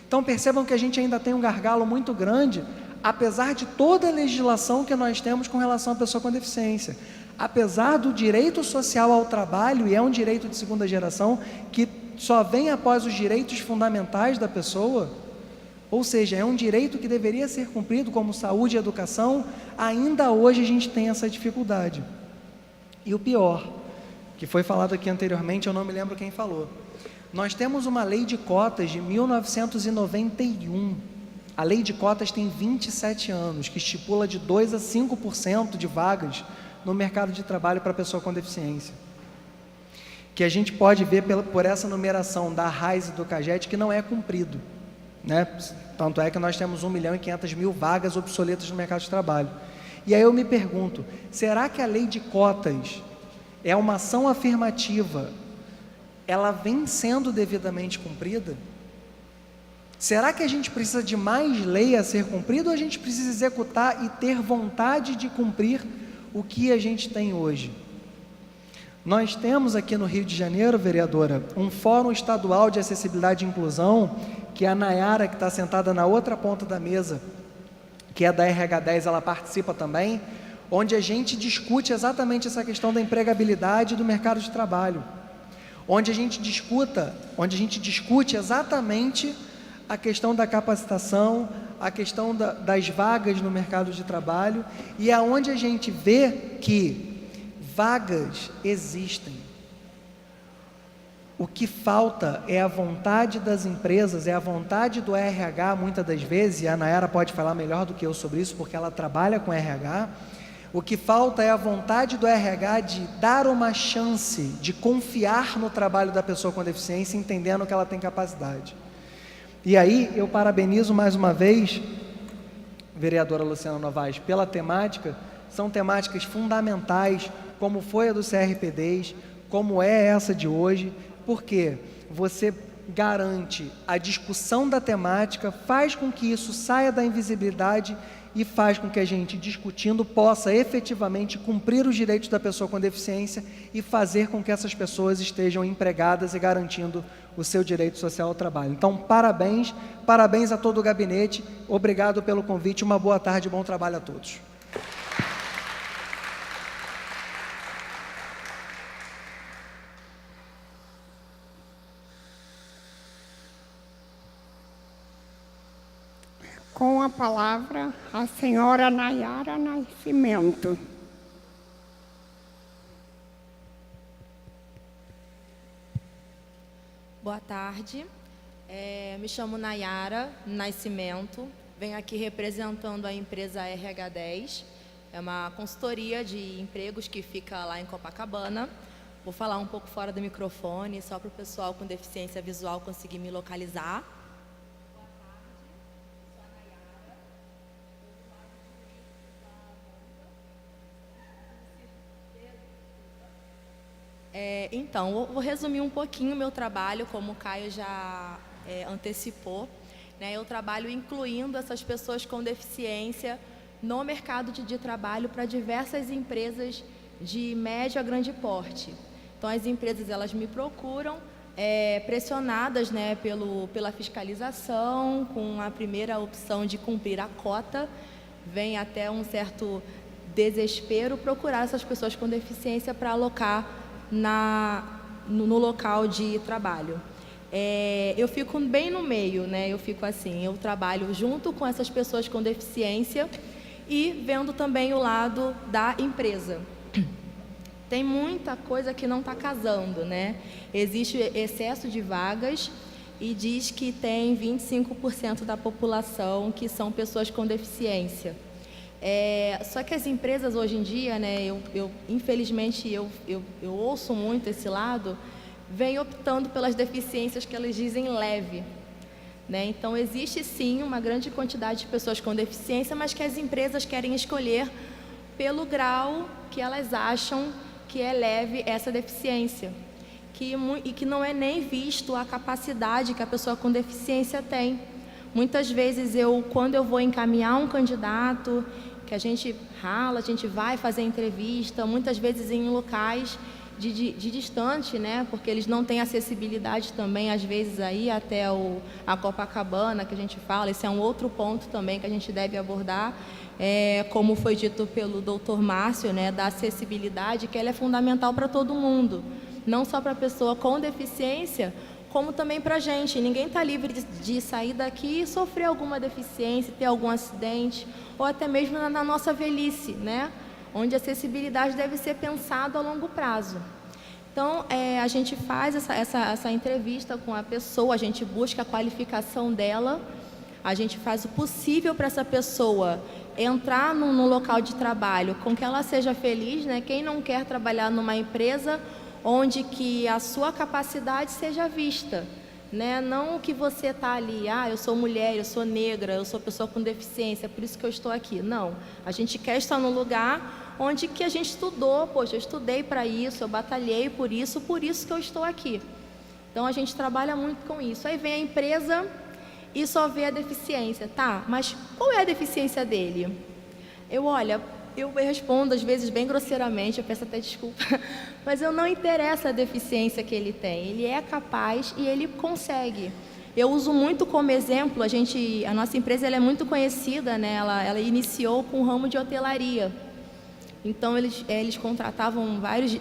Então percebam que a gente ainda tem um gargalo muito grande, apesar de toda a legislação que nós temos com relação à pessoa com deficiência. Apesar do direito social ao trabalho, e é um direito de segunda geração, que só vem após os direitos fundamentais da pessoa, ou seja, é um direito que deveria ser cumprido como saúde e educação, ainda hoje a gente tem essa dificuldade. E o pior, que foi falado aqui anteriormente, eu não me lembro quem falou, nós temos uma lei de cotas de 1991, a lei de cotas tem 27 anos, que estipula de 2% a 5% de vagas no mercado de trabalho para pessoa com deficiência, que a gente pode ver por essa numeração da RAIS e do CAGED que não é cumprido, né? Tanto é que nós temos 1.500.000 vagas obsoletas no mercado de trabalho. E aí eu me pergunto, será que a lei de cotas é uma ação afirmativa, ela vem sendo devidamente cumprida? Será que a gente precisa de mais lei a ser cumprida, ou a gente precisa executar e ter vontade de cumprir o que a gente tem hoje? Nós temos aqui no Rio de Janeiro, vereadora, um Fórum Estadual de Acessibilidade e Inclusão, que a Nayara, que está sentada na outra ponta da mesa, que é da RH10, ela participa também, onde a gente discute exatamente essa questão da empregabilidade do mercado de trabalho, onde a gente discute exatamente a questão da capacitação, a questão das vagas no mercado de trabalho, e aonde a gente vê que vagas existem. O que falta é a vontade das empresas, é a vontade do RH, muitas das vezes, e a Nayara pode falar melhor do que eu sobre isso, porque ela trabalha com RH. O que falta é a vontade do RH de dar uma chance, de confiar no trabalho da pessoa com deficiência, entendendo que ela tem capacidade. E aí, eu parabenizo mais uma vez, vereadora Luciana Novaes, pela temática. São temáticas fundamentais, como foi a do CRPDs, como é essa de hoje, porque você garante a discussão da temática, faz com que isso saia da invisibilidade e faz com que a gente, discutindo, possa efetivamente cumprir os direitos da pessoa com deficiência e fazer com que essas pessoas estejam empregadas e garantindo o seu direito social ao trabalho. Então, parabéns, parabéns a todo o gabinete, obrigado pelo convite, uma boa tarde e bom trabalho a todos. Com a palavra, a senhora Nayara Nascimento. Boa tarde, me chamo Nayara Nascimento, venho aqui representando a empresa RH10, é uma consultoria de empregos que fica lá em Copacabana. Vou falar um pouco fora do microfone, só para o pessoal com deficiência visual conseguir me localizar. Então, vou resumir um pouquinho o meu trabalho, como o Caio já antecipou. Né? Eu trabalho incluindo essas pessoas com deficiência no mercado de trabalho para diversas empresas de médio a grande porte. Então, as empresas elas me procuram, pressionadas, né, pela fiscalização, com a primeira opção de cumprir a cota, vem até um certo desespero procurar essas pessoas com deficiência para alocar no local de trabalho. Eu fico bem no meio, né? Eu fico assim, eu trabalho junto com essas pessoas com deficiência e vendo também o lado da empresa. Tem muita coisa que não está casando, né? Existe excesso de vagas e diz que tem 25% da população que são pessoas com deficiência. Só que as empresas hoje em dia, né, infelizmente eu ouço muito esse lado, vem optando pelas deficiências que elas dizem leve. Né? Então existe sim uma grande quantidade de pessoas com deficiência, mas que as empresas querem escolher pelo grau que elas acham que é leve essa deficiência. E que não é nem visto a capacidade que a pessoa com deficiência tem. Muitas vezes quando eu vou encaminhar um candidato, que a gente rala, a gente vai fazer entrevista, muitas vezes em locais de distante, né? Porque eles não têm acessibilidade também, às vezes, aí até a Copacabana, que a gente fala. Esse é um outro ponto também que a gente deve abordar, como foi dito pelo Dr. Márcio, né? Da acessibilidade, que ela é fundamental para todo mundo, não só para a pessoa com deficiência, como também para a gente. Ninguém está livre de sair daqui e sofrer alguma deficiência, ter algum acidente, ou até mesmo na nossa velhice, né? Onde a acessibilidade deve ser pensada a longo prazo. Então, a gente faz essa entrevista com a pessoa, a gente busca a qualificação dela, a gente faz o possível para essa pessoa entrar no local de trabalho com que ela seja feliz, né? Quem não quer trabalhar numa empresa onde que a sua capacidade seja vista, né? Não que você está ali, eu sou mulher, eu sou negra, eu sou pessoa com deficiência, por isso que eu estou aqui. Não, a gente quer estar no lugar onde que a gente estudou, poxa, eu estudei para isso, eu batalhei por isso que eu estou aqui. Então a gente trabalha muito com isso. Aí vem a empresa e só vê a deficiência, tá? Mas qual é a deficiência dele? Eu respondo às vezes bem grosseiramente, eu peço até desculpa, mas eu não interessa a deficiência que ele tem. Ele é capaz e ele consegue. Eu uso muito como exemplo, a nossa empresa ela é muito conhecida, né? Ela iniciou com o ramo de hotelaria. Então eles contratavam vários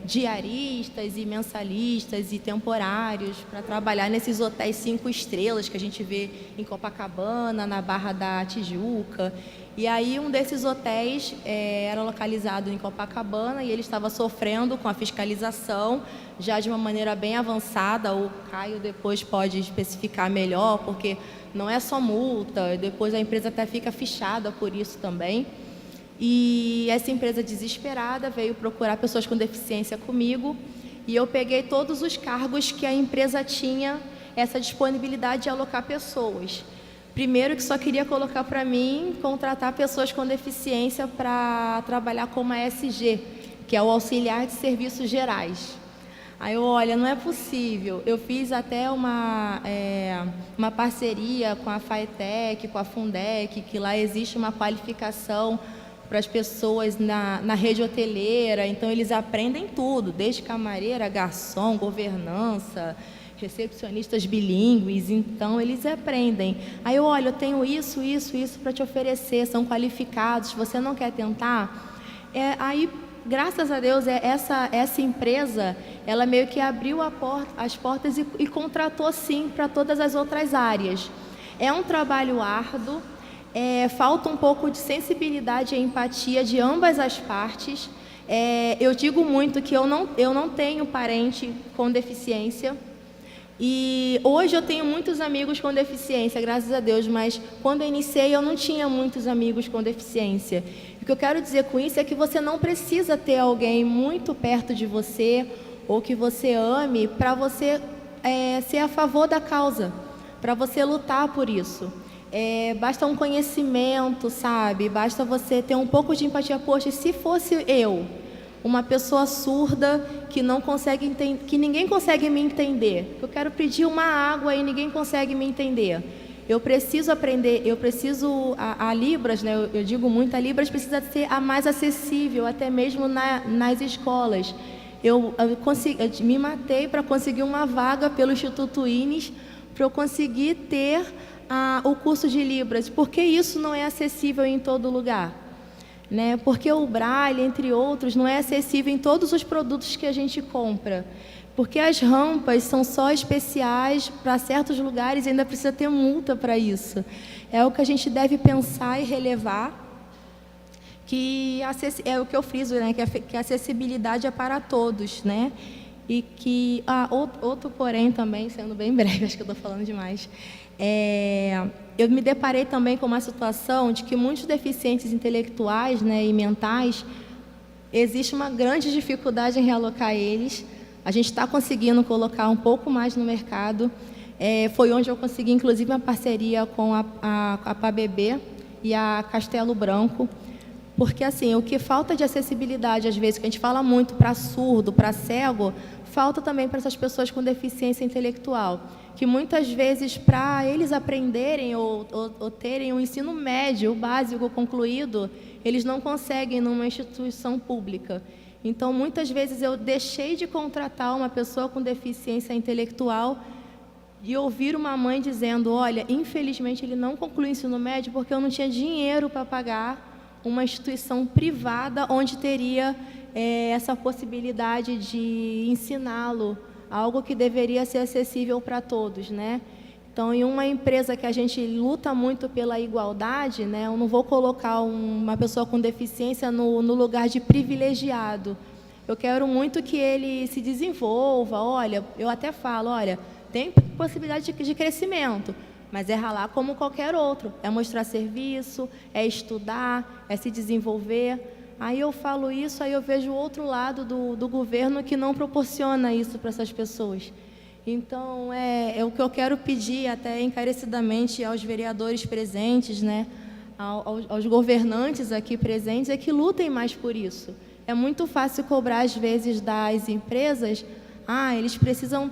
diaristas e mensalistas e temporários para trabalhar nesses hotéis 5 estrelas que a gente vê em Copacabana, na Barra da Tijuca. E aí um desses hotéis era localizado em Copacabana e ele estava sofrendo com a fiscalização já de uma maneira bem avançada. O Caio depois pode especificar melhor, porque não é só multa, depois a empresa até fica fichada por isso também. E essa empresa desesperada veio procurar pessoas com deficiência comigo e eu peguei todos os cargos que a empresa tinha essa disponibilidade de alocar pessoas. Primeiro que só queria colocar para mim, contratar pessoas com deficiência para trabalhar como ASG, que é o Auxiliar de Serviços Gerais. Aí eu, olha, não é possível. Eu fiz até uma parceria com a FAETEC, com a Fundec, que lá existe uma qualificação para as pessoas na rede hoteleira. Então, eles aprendem tudo, desde camareira, garçom, governança, recepcionistas bilíngues. Então, eles aprendem. Aí eu, olha, eu tenho isso para te oferecer, são qualificados, você não quer tentar? Aí, graças a Deus, essa empresa, ela meio que abriu as portas e contratou, sim, para todas as outras áreas. É um trabalho árduo, falta um pouco de sensibilidade e empatia de ambas as partes. Eu digo muito que eu não tenho parente com deficiência, e hoje eu tenho muitos amigos com deficiência, graças a Deus, mas quando eu iniciei eu não tinha muitos amigos com deficiência. O que eu quero dizer com isso é que você não precisa ter alguém muito perto de você ou que você ame para você ser a favor da causa, para você lutar por isso. Basta um conhecimento, sabe? Basta você ter um pouco de empatia. Poxa, se fosse eu, uma pessoa surda que não consegue que ninguém consegue me entender, eu quero pedir uma água e ninguém consegue me entender. Eu preciso aprender, a Libras, né? Eu digo muito, a Libras precisa ser a mais acessível, até mesmo nas escolas. Eu me matei para conseguir uma vaga pelo Instituto INES, para eu conseguir ter o curso de Libras. Por que isso não é acessível em todo lugar? Né? Porque o Braille, entre outros, não é acessível em todos os produtos que a gente compra. Porque as rampas são só especiais para certos lugares e ainda precisa ter multa para isso. É o que a gente deve pensar e relevar, que é o que eu friso, né? Que a acessibilidade é para todos, né? E que... outro porém também, sendo bem breve, acho que eu estou falando demais. Eu me deparei também com uma situação de que muitos deficientes intelectuais, né, e mentais, existe uma grande dificuldade em realocar eles. A gente está conseguindo colocar um pouco mais no mercado. Foi onde eu consegui, inclusive, uma parceria com a PABB e a Castelo Branco. Porque, assim, o que falta de acessibilidade, às vezes, que a gente fala muito para surdo, para cego, falta também para essas pessoas com deficiência intelectual. Que muitas vezes, para eles aprenderem ou terem um ensino médio, o básico concluído, eles não conseguem numa instituição pública. Então, muitas vezes eu deixei de contratar uma pessoa com deficiência intelectual e ouvir uma mãe dizendo, olha, infelizmente ele não concluiu o ensino médio porque eu não tinha dinheiro para pagar uma instituição privada onde teria essa possibilidade de ensiná-lo, algo que deveria ser acessível para todos, né? Então, em uma empresa que a gente luta muito pela igualdade, né, eu não vou colocar uma pessoa com deficiência no lugar de privilegiado. Eu quero muito que ele se desenvolva. Olha, eu até falo, olha, tem possibilidade de crescimento, mas é ralar como qualquer outro. É mostrar serviço, é estudar, é se desenvolver. Aí eu falo isso, aí eu vejo o outro lado do governo que não proporciona isso para essas pessoas. Então, é o que eu quero pedir até encarecidamente aos vereadores presentes, né, aos governantes aqui presentes, é que lutem mais por isso. É muito fácil cobrar, às vezes, das empresas, eles precisam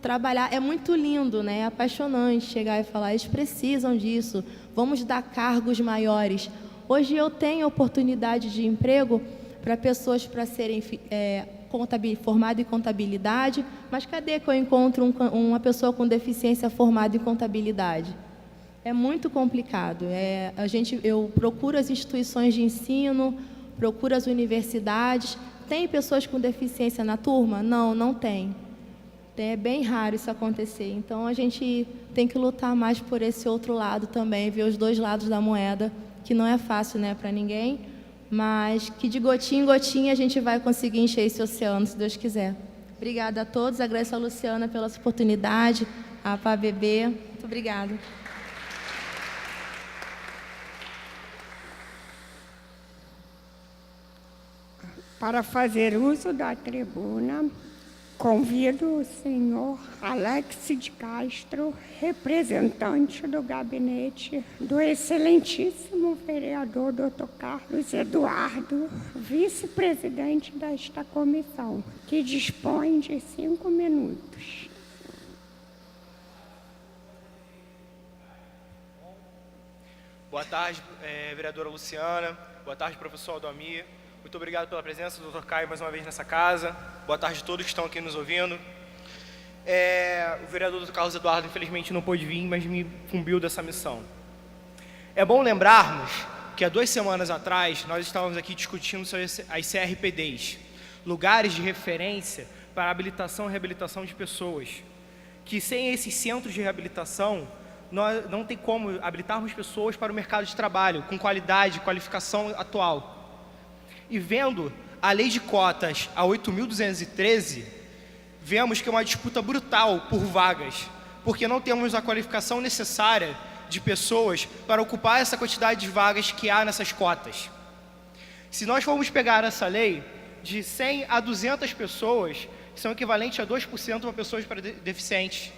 trabalhar. É muito lindo, né, é apaixonante chegar e falar, eles precisam disso, vamos dar cargos maiores. Hoje eu tenho oportunidade de emprego para pessoas para serem formado em contabilidade, mas cadê que eu encontro uma pessoa com deficiência formada em contabilidade? É muito complicado. Eu procuro as instituições de ensino, procuro as universidades. Tem pessoas com deficiência na turma? Não, não tem. É bem raro isso acontecer. Então, a gente tem que lutar mais por esse outro lado também, ver os dois lados da moeda, que não é fácil, né, para ninguém, mas que de gotinha em gotinha a gente vai conseguir encher esse oceano, se Deus quiser. Obrigada a todos, agradeço a Luciana pela essa oportunidade, a PABB, muito obrigada. Para fazer uso da tribuna, Convido o senhor Alex de Castro, representante do gabinete do excelentíssimo vereador Dr. Carlos Eduardo, vice-presidente desta comissão, que dispõe de 5 minutos. Boa tarde, vereadora Luciana. Boa tarde, professor Aldomir. Muito obrigado pela presença do Dr. Caio mais uma vez nessa casa. Boa tarde a todos que estão aqui nos ouvindo. O vereador Dr. Carlos Eduardo, infelizmente, não pôde vir, mas me incumbiu dessa missão. É bom lembrarmos que há 2 semanas atrás nós estávamos aqui discutindo sobre as CRPDs, lugares de referência para habilitação e reabilitação de pessoas, que sem esses centros de reabilitação, nós não tem como habilitarmos pessoas para o mercado de trabalho, com qualidade, qualificação atual. E vendo a lei de cotas, a 8.213, vemos que é uma disputa brutal por vagas, porque não temos a qualificação necessária de pessoas para ocupar essa quantidade de vagas que há nessas cotas. Se nós formos pegar essa lei, de 100 a 200 pessoas, são equivalentes a 2% para pessoas para deficientes.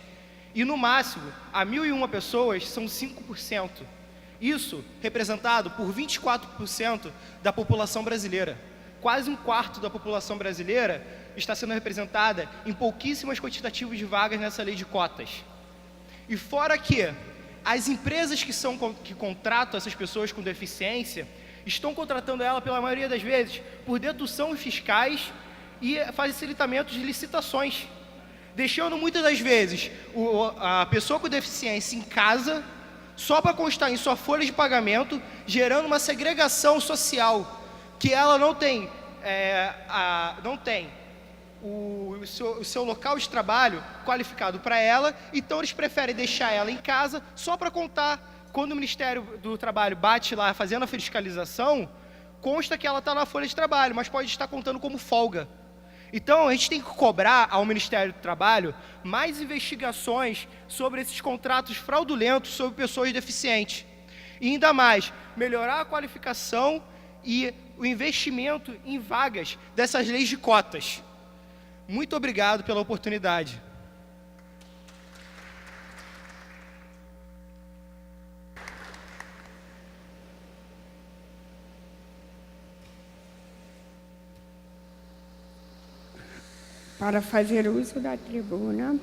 E no máximo, a 1.001 pessoas são 5%. Isso representado por 24% da população brasileira. Quase 1/4 da população brasileira está sendo representada em pouquíssimas quantitativos de vagas nessa lei de cotas. E fora que as empresas que contratam essas pessoas com deficiência estão contratando ela, pela maioria das vezes, por deduções fiscais e facilitamento de licitações, deixando muitas das vezes a pessoa com deficiência em casa, só para constar em sua folha de pagamento, gerando uma segregação social, que ela não tem, o seu local de trabalho qualificado para ela, então eles preferem deixar ela em casa, só para contar, quando o Ministério do Trabalho bate lá fazendo a fiscalização, consta que ela está na folha de trabalho, mas pode estar contando como folga. Então, a gente tem que cobrar ao Ministério do Trabalho mais investigações sobre esses contratos fraudulentos sobre pessoas deficientes. E ainda mais, melhorar a qualificação e o investimento em vagas dessas leis de cotas. Muito obrigado pela oportunidade. Para fazer uso da tribuna,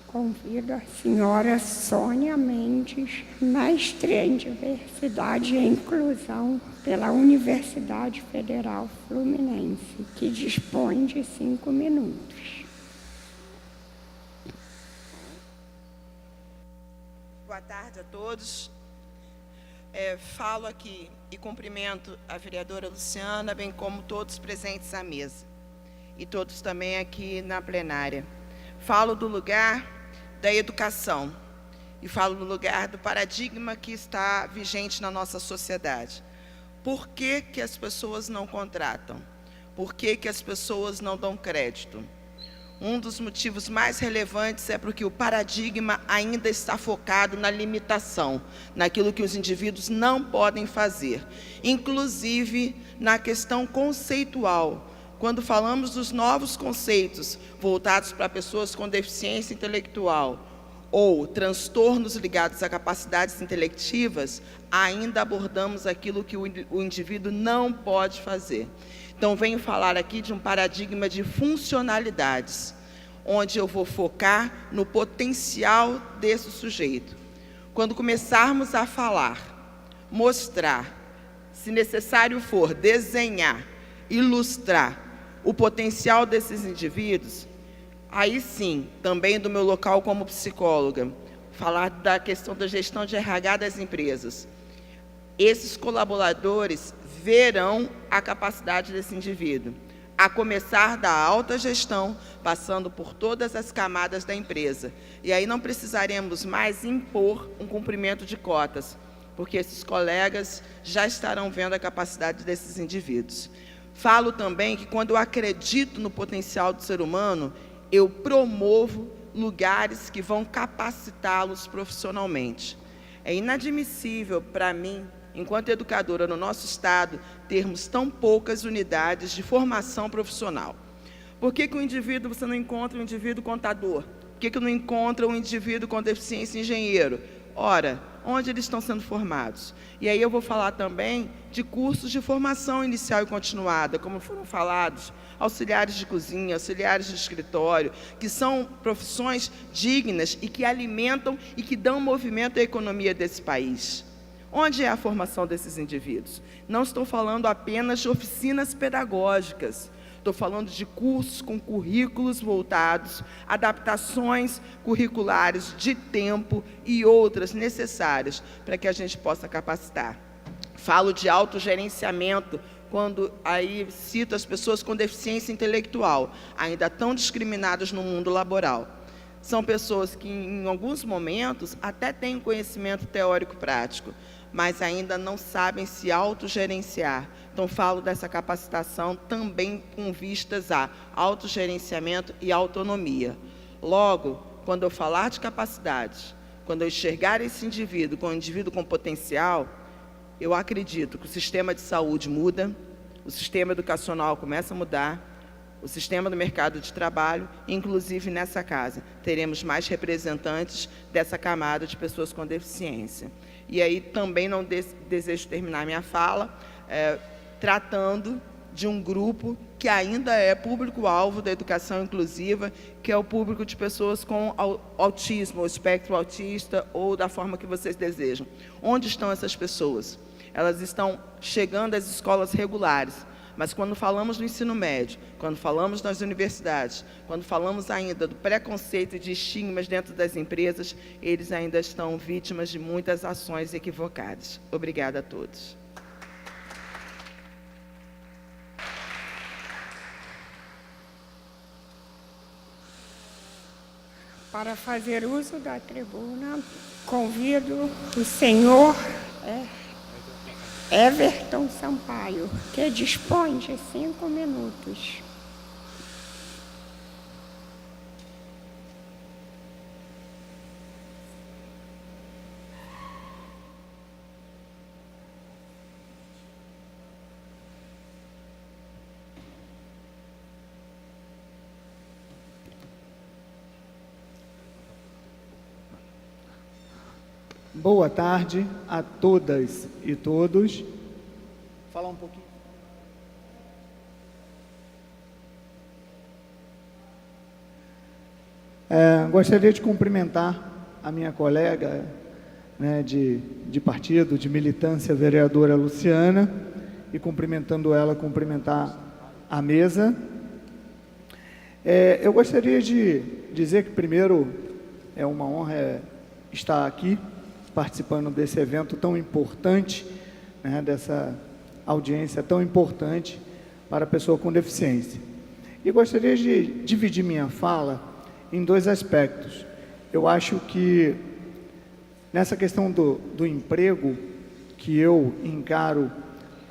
convido a senhora Sônia Mendes, mestre em Diversidade e Inclusão pela Universidade Federal Fluminense, que dispõe de 5 minutos. Boa tarde a todos. Falo aqui e cumprimento a vereadora Luciana, bem como todos presentes à mesa. E todos também aqui na plenária. Falo do lugar da educação e falo do lugar do paradigma que está vigente na nossa sociedade. Por que que as pessoas não contratam? Por que que as pessoas não dão crédito? Um dos motivos mais relevantes é porque o paradigma ainda está focado na limitação, naquilo que os indivíduos não podem fazer, inclusive na questão conceitual. Quando falamos dos novos conceitos voltados para pessoas com deficiência intelectual ou transtornos ligados a capacidades intelectivas, ainda abordamos aquilo que o indivíduo não pode fazer. Então, venho falar aqui de um paradigma de funcionalidades, onde eu vou focar no potencial desse sujeito. Quando começarmos a falar, mostrar, se necessário for, desenhar, ilustrar o potencial desses indivíduos, aí sim, também do meu local como psicóloga, falar da questão da gestão de RH das empresas. Esses colaboradores verão a capacidade desse indivíduo, a começar da alta gestão, passando por todas as camadas da empresa. E aí não precisaremos mais impor um cumprimento de cotas, porque esses colegas já estarão vendo a capacidade desses indivíduos. Falo também que quando eu acredito no potencial do ser humano, eu promovo lugares que vão capacitá-los profissionalmente. É inadmissível para mim, enquanto educadora no nosso estado, termos tão poucas unidades de formação profissional. Por que o indivíduo, você não encontra um indivíduo contador? Por que não encontra um indivíduo com deficiência engenheiro? Ora, onde eles estão sendo formados? E aí eu vou falar também de cursos de formação inicial e continuada, como foram falados, auxiliares de cozinha, auxiliares de escritório, que são profissões dignas e que alimentam e que dão movimento à economia desse país. Onde é a formação desses indivíduos? Não estou falando apenas de oficinas pedagógicas, estou falando de cursos com currículos voltados, adaptações curriculares de tempo e outras necessárias para que a gente possa capacitar. Falo de autogerenciamento, quando aí cito as pessoas com deficiência intelectual, ainda tão discriminadas no mundo laboral. São pessoas que, em alguns momentos, até têm conhecimento teórico-prático, mas ainda não sabem se autogerenciar. Então, falo dessa capacitação também com vistas a autogerenciamento e autonomia. Logo, quando eu falar de capacidade, quando eu enxergar esse indivíduo como um indivíduo com potencial, eu acredito que o sistema de saúde muda, o sistema educacional começa a mudar, o sistema do mercado de trabalho, inclusive nessa casa, teremos mais representantes dessa camada de pessoas com deficiência. E aí também não desejo terminar minha fala tratando de um grupo que ainda é público-alvo da educação inclusiva, que é o público de pessoas com autismo, ou espectro autista, ou da forma que vocês desejam. Onde estão essas pessoas? Elas estão chegando às escolas regulares, mas quando falamos do ensino médio, quando falamos das universidades, quando falamos ainda do preconceito e de estigmas dentro das empresas, eles ainda estão vítimas de muitas ações equivocadas. Obrigada a todos. Para fazer uso da tribuna, convido o senhor Everton Sampaio, que dispõe de 5 minutos. Boa tarde a todas e todos. Falar um pouquinho. Gostaria de cumprimentar a minha colega, né, de partido, de militância, a vereadora Luciana, e cumprimentando ela, cumprimentar a mesa. Eu gostaria de dizer que, primeiro, é uma honra estar aqui, participando desse evento tão importante, né, dessa audiência tão importante para a pessoa com deficiência. E gostaria de dividir minha fala em 2 aspectos. Eu acho que nessa questão do emprego, que eu encaro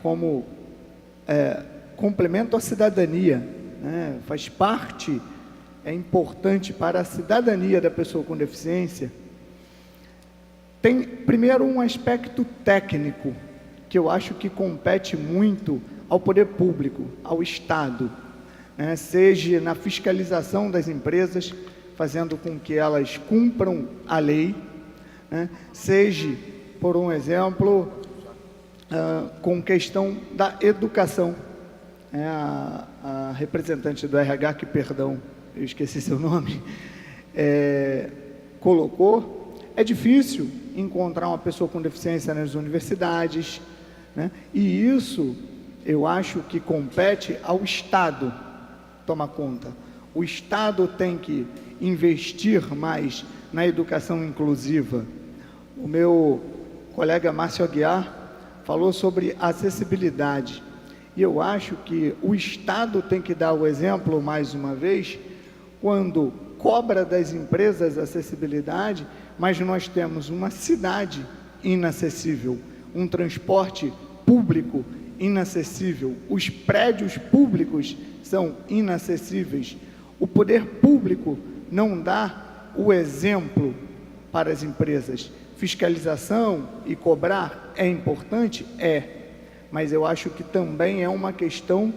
como complemento à cidadania, né, faz parte, é importante para a cidadania da pessoa com deficiência. Tem, primeiro, um aspecto técnico, que eu acho que compete muito ao poder público, ao Estado, né? Seja na fiscalização das empresas, fazendo com que elas cumpram a lei, né? Seja, por um exemplo, com questão da educação. A representante do RH, que, perdão, eu esqueci seu nome, colocou. É difícil encontrar uma pessoa com deficiência nas universidades, né? E isso eu acho que compete ao Estado tomar conta. O Estado tem que investir mais na educação inclusiva. O meu colega Márcio Aguiar falou sobre acessibilidade, e eu acho que o Estado tem que dar o exemplo, mais uma vez, quando cobra das empresas acessibilidade, mas nós temos uma cidade inacessível, um transporte público inacessível, os prédios públicos são inacessíveis, o poder público não dá o exemplo para as empresas. Fiscalização e cobrar é importante? É, mas eu acho que também é uma questão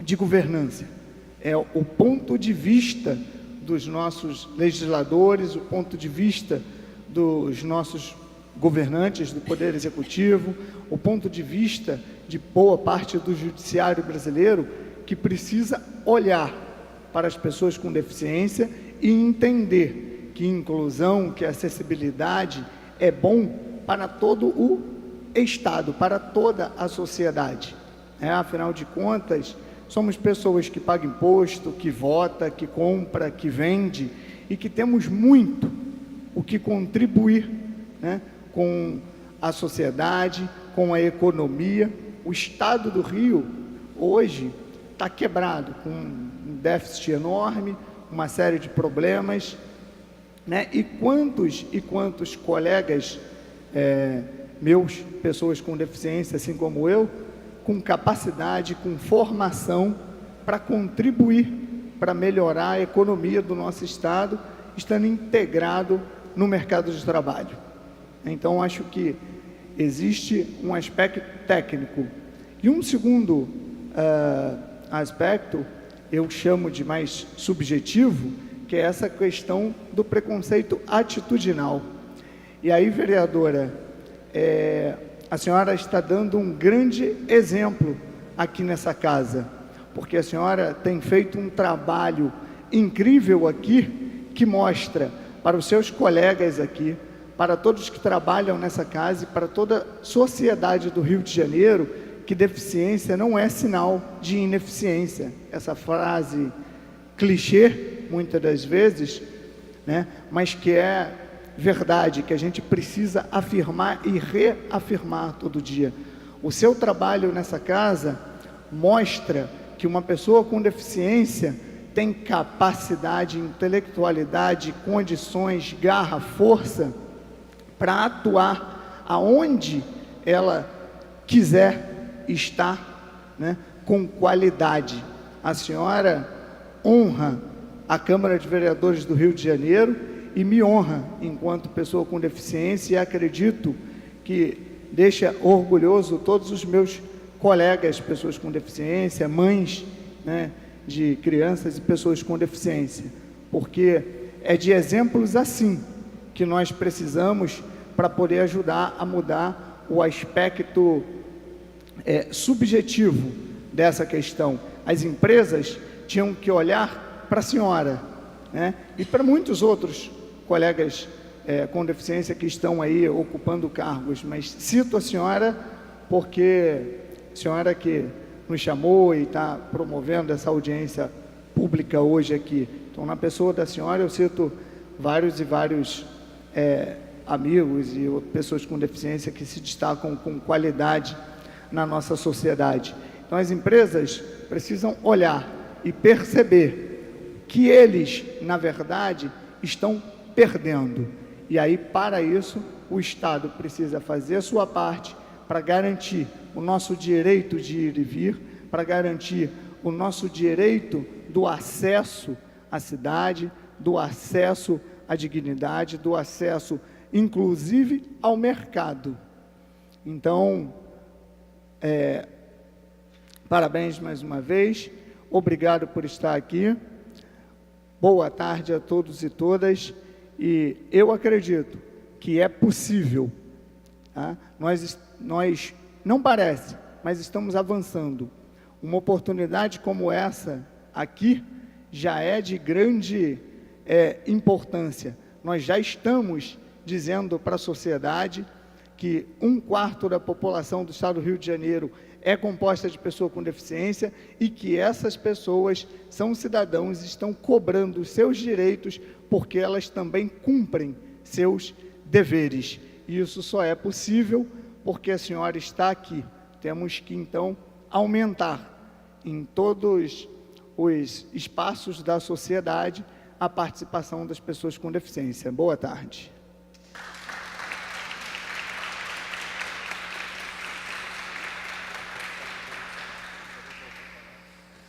de governança. é o ponto de vista dos nossos legisladores, o ponto de vista dos nossos governantes do Poder Executivo, o ponto de vista de boa parte do judiciário brasileiro, que precisa olhar para as pessoas com deficiência e entender que inclusão, que acessibilidade é bom para todo o Estado, para toda a sociedade. Afinal de contas, somos pessoas que pagam imposto, que vota, que compra, que vende e que temos muito o que contribuir, com a sociedade, com a economia. O Estado do Rio, hoje, está quebrado, com um déficit enorme, uma série de problemas, E quantos colegas meus, pessoas com deficiência, assim como eu, com capacidade, com formação para contribuir, para melhorar a economia do nosso Estado, estando integrado no mercado de trabalho. Então, acho que existe um aspecto técnico. E um segundo aspecto, eu chamo de mais subjetivo, que é essa questão do preconceito atitudinal. E aí, vereadora, a senhora está dando um grande exemplo aqui nessa casa, porque a senhora tem feito um trabalho incrível aqui, que mostra para os seus colegas aqui, para todos que trabalham nessa casa e para toda a sociedade do Rio de Janeiro, que deficiência não é sinal de ineficiência. Essa frase clichê, muitas das vezes, mas que é verdade, que a gente precisa afirmar e reafirmar todo dia. O seu trabalho nessa casa mostra que uma pessoa com deficiência tem capacidade, intelectualidade, condições, garra, força para atuar aonde ela quiser estar, com qualidade. A senhora honra a Câmara de Vereadores do Rio de Janeiro e me honra enquanto pessoa com deficiência, e acredito que deixa orgulhoso todos os meus colegas, pessoas com deficiência, mães, de crianças e pessoas com deficiência, porque é de exemplos assim que nós precisamos para poder ajudar a mudar o aspecto subjetivo dessa questão. As empresas tinham que olhar para a senhora, e para muitos outros colegas com deficiência que estão aí ocupando cargos, mas cito a senhora porque a senhora que nos chamou e está promovendo essa audiência pública hoje aqui. Então, na pessoa da senhora, eu cito vários amigos e pessoas com deficiência que se destacam com qualidade na nossa sociedade. Então, as empresas precisam olhar e perceber que eles, na verdade, estão perdendo. E aí, para isso, o Estado precisa fazer a sua parte para garantir o nosso direito de ir e vir, para garantir o nosso direito do acesso à cidade, do acesso à dignidade, do acesso, inclusive, ao mercado. Então, parabéns mais uma vez, obrigado por estar aqui, boa tarde a todos e todas, e eu acredito que é possível, nós não parece, mas estamos avançando. Uma oportunidade como essa aqui já é de grande importância. Nós já estamos dizendo para a sociedade que 1/4 da população do estado do Rio de Janeiro é composta de pessoas com deficiência e que essas pessoas são cidadãos e estão cobrando os seus direitos porque elas também cumprem seus deveres. E isso só é possível porque a senhora está aqui. Temos que, então, aumentar em todos os espaços da sociedade a participação das pessoas com deficiência. Boa tarde.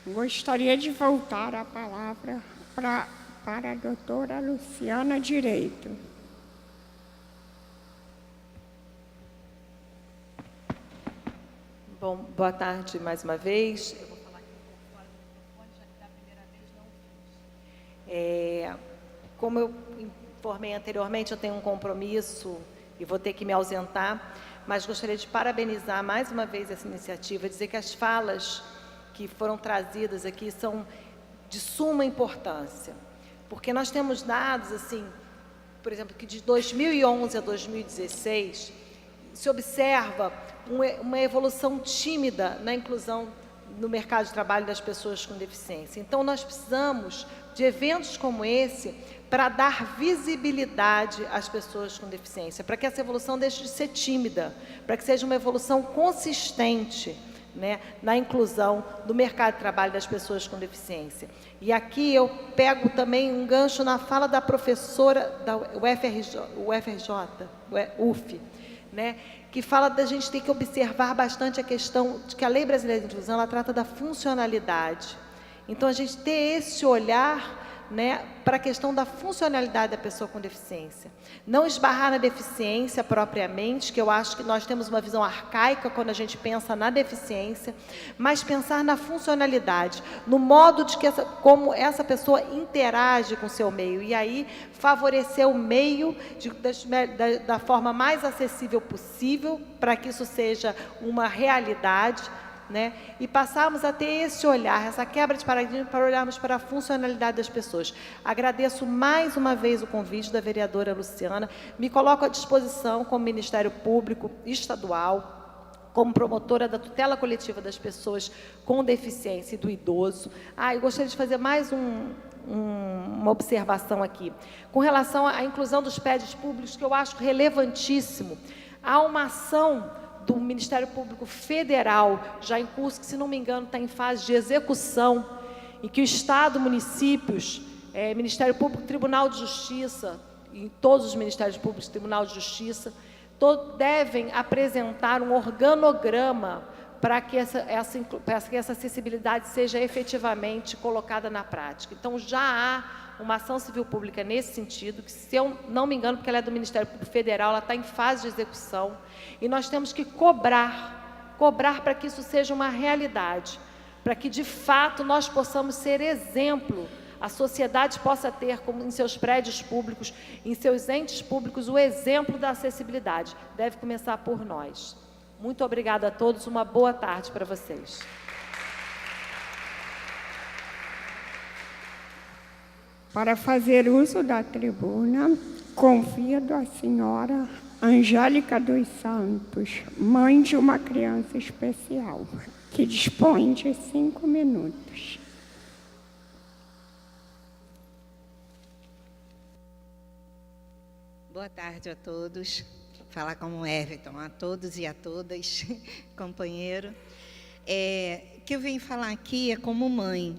Gostaria de voltar a palavra para a doutora Luciana Direito. Bom, boa tarde mais uma vez. Eu vou falar aqui um pouco fora do microfone, já que da primeira Como eu informei anteriormente, eu tenho um compromisso e vou ter que me ausentar, mas gostaria de parabenizar mais uma vez essa iniciativa, dizer que as falas que foram trazidas aqui são de suma importância, porque nós temos dados, assim, por exemplo, que de 2011 a 2016, se observa uma evolução tímida na inclusão no mercado de trabalho das pessoas com deficiência. Então, nós precisamos de eventos como esse para dar visibilidade às pessoas com deficiência, para que essa evolução deixe de ser tímida, para que seja uma evolução consistente, né, na inclusão do mercado de trabalho das pessoas com deficiência. E aqui eu pego também um gancho na fala da professora da UF, né, que fala da gente ter que observar bastante a questão de que a Lei Brasileira de Inclusão, ela trata da funcionalidade. Então, a gente ter esse olhar, né, para a questão da funcionalidade da pessoa com deficiência. Não esbarrar na deficiência propriamente, que eu acho que nós temos uma visão arcaica quando a gente pensa na deficiência, mas pensar na funcionalidade, no modo de que como essa pessoa interage com o seu meio, e aí favorecer o meio da forma mais acessível possível, para que isso seja uma realidade, né? E passarmos a ter esse olhar, essa quebra de paradigma para olharmos para a funcionalidade das pessoas. Agradeço mais uma vez o convite da vereadora Luciana, me coloco à disposição como Ministério Público Estadual, como promotora da tutela coletiva das pessoas com deficiência e do idoso. Eu gostaria de fazer mais uma observação aqui, com relação à inclusão dos prédios públicos, que eu acho relevantíssimo. Há uma ação do Ministério Público Federal, já em curso, que, se não me engano, está em fase de execução, em que o Estado, municípios, Ministério Público, Tribunal de Justiça, e todos os Ministérios Públicos, Tribunal de Justiça, devem apresentar um organograma para que essa acessibilidade seja efetivamente colocada na prática. Então, já há uma ação civil pública nesse sentido, que, se eu não me engano, porque ela é do Ministério Público Federal, ela está em fase de execução, e nós temos que cobrar para que isso seja uma realidade, para que, de fato, nós possamos ser exemplo, a sociedade possa ter, como em seus prédios públicos, em seus entes públicos, o exemplo da acessibilidade. Deve começar por nós. Muito obrigada a todos, uma boa tarde para vocês. Para fazer uso da tribuna, convido a senhora Angélica dos Santos, mãe de uma criança especial, que dispõe de 5 minutos. Boa tarde a todos. Vou falar como Everton, a todos e a todas, companheiro. Que eu venho falar aqui é como mãe,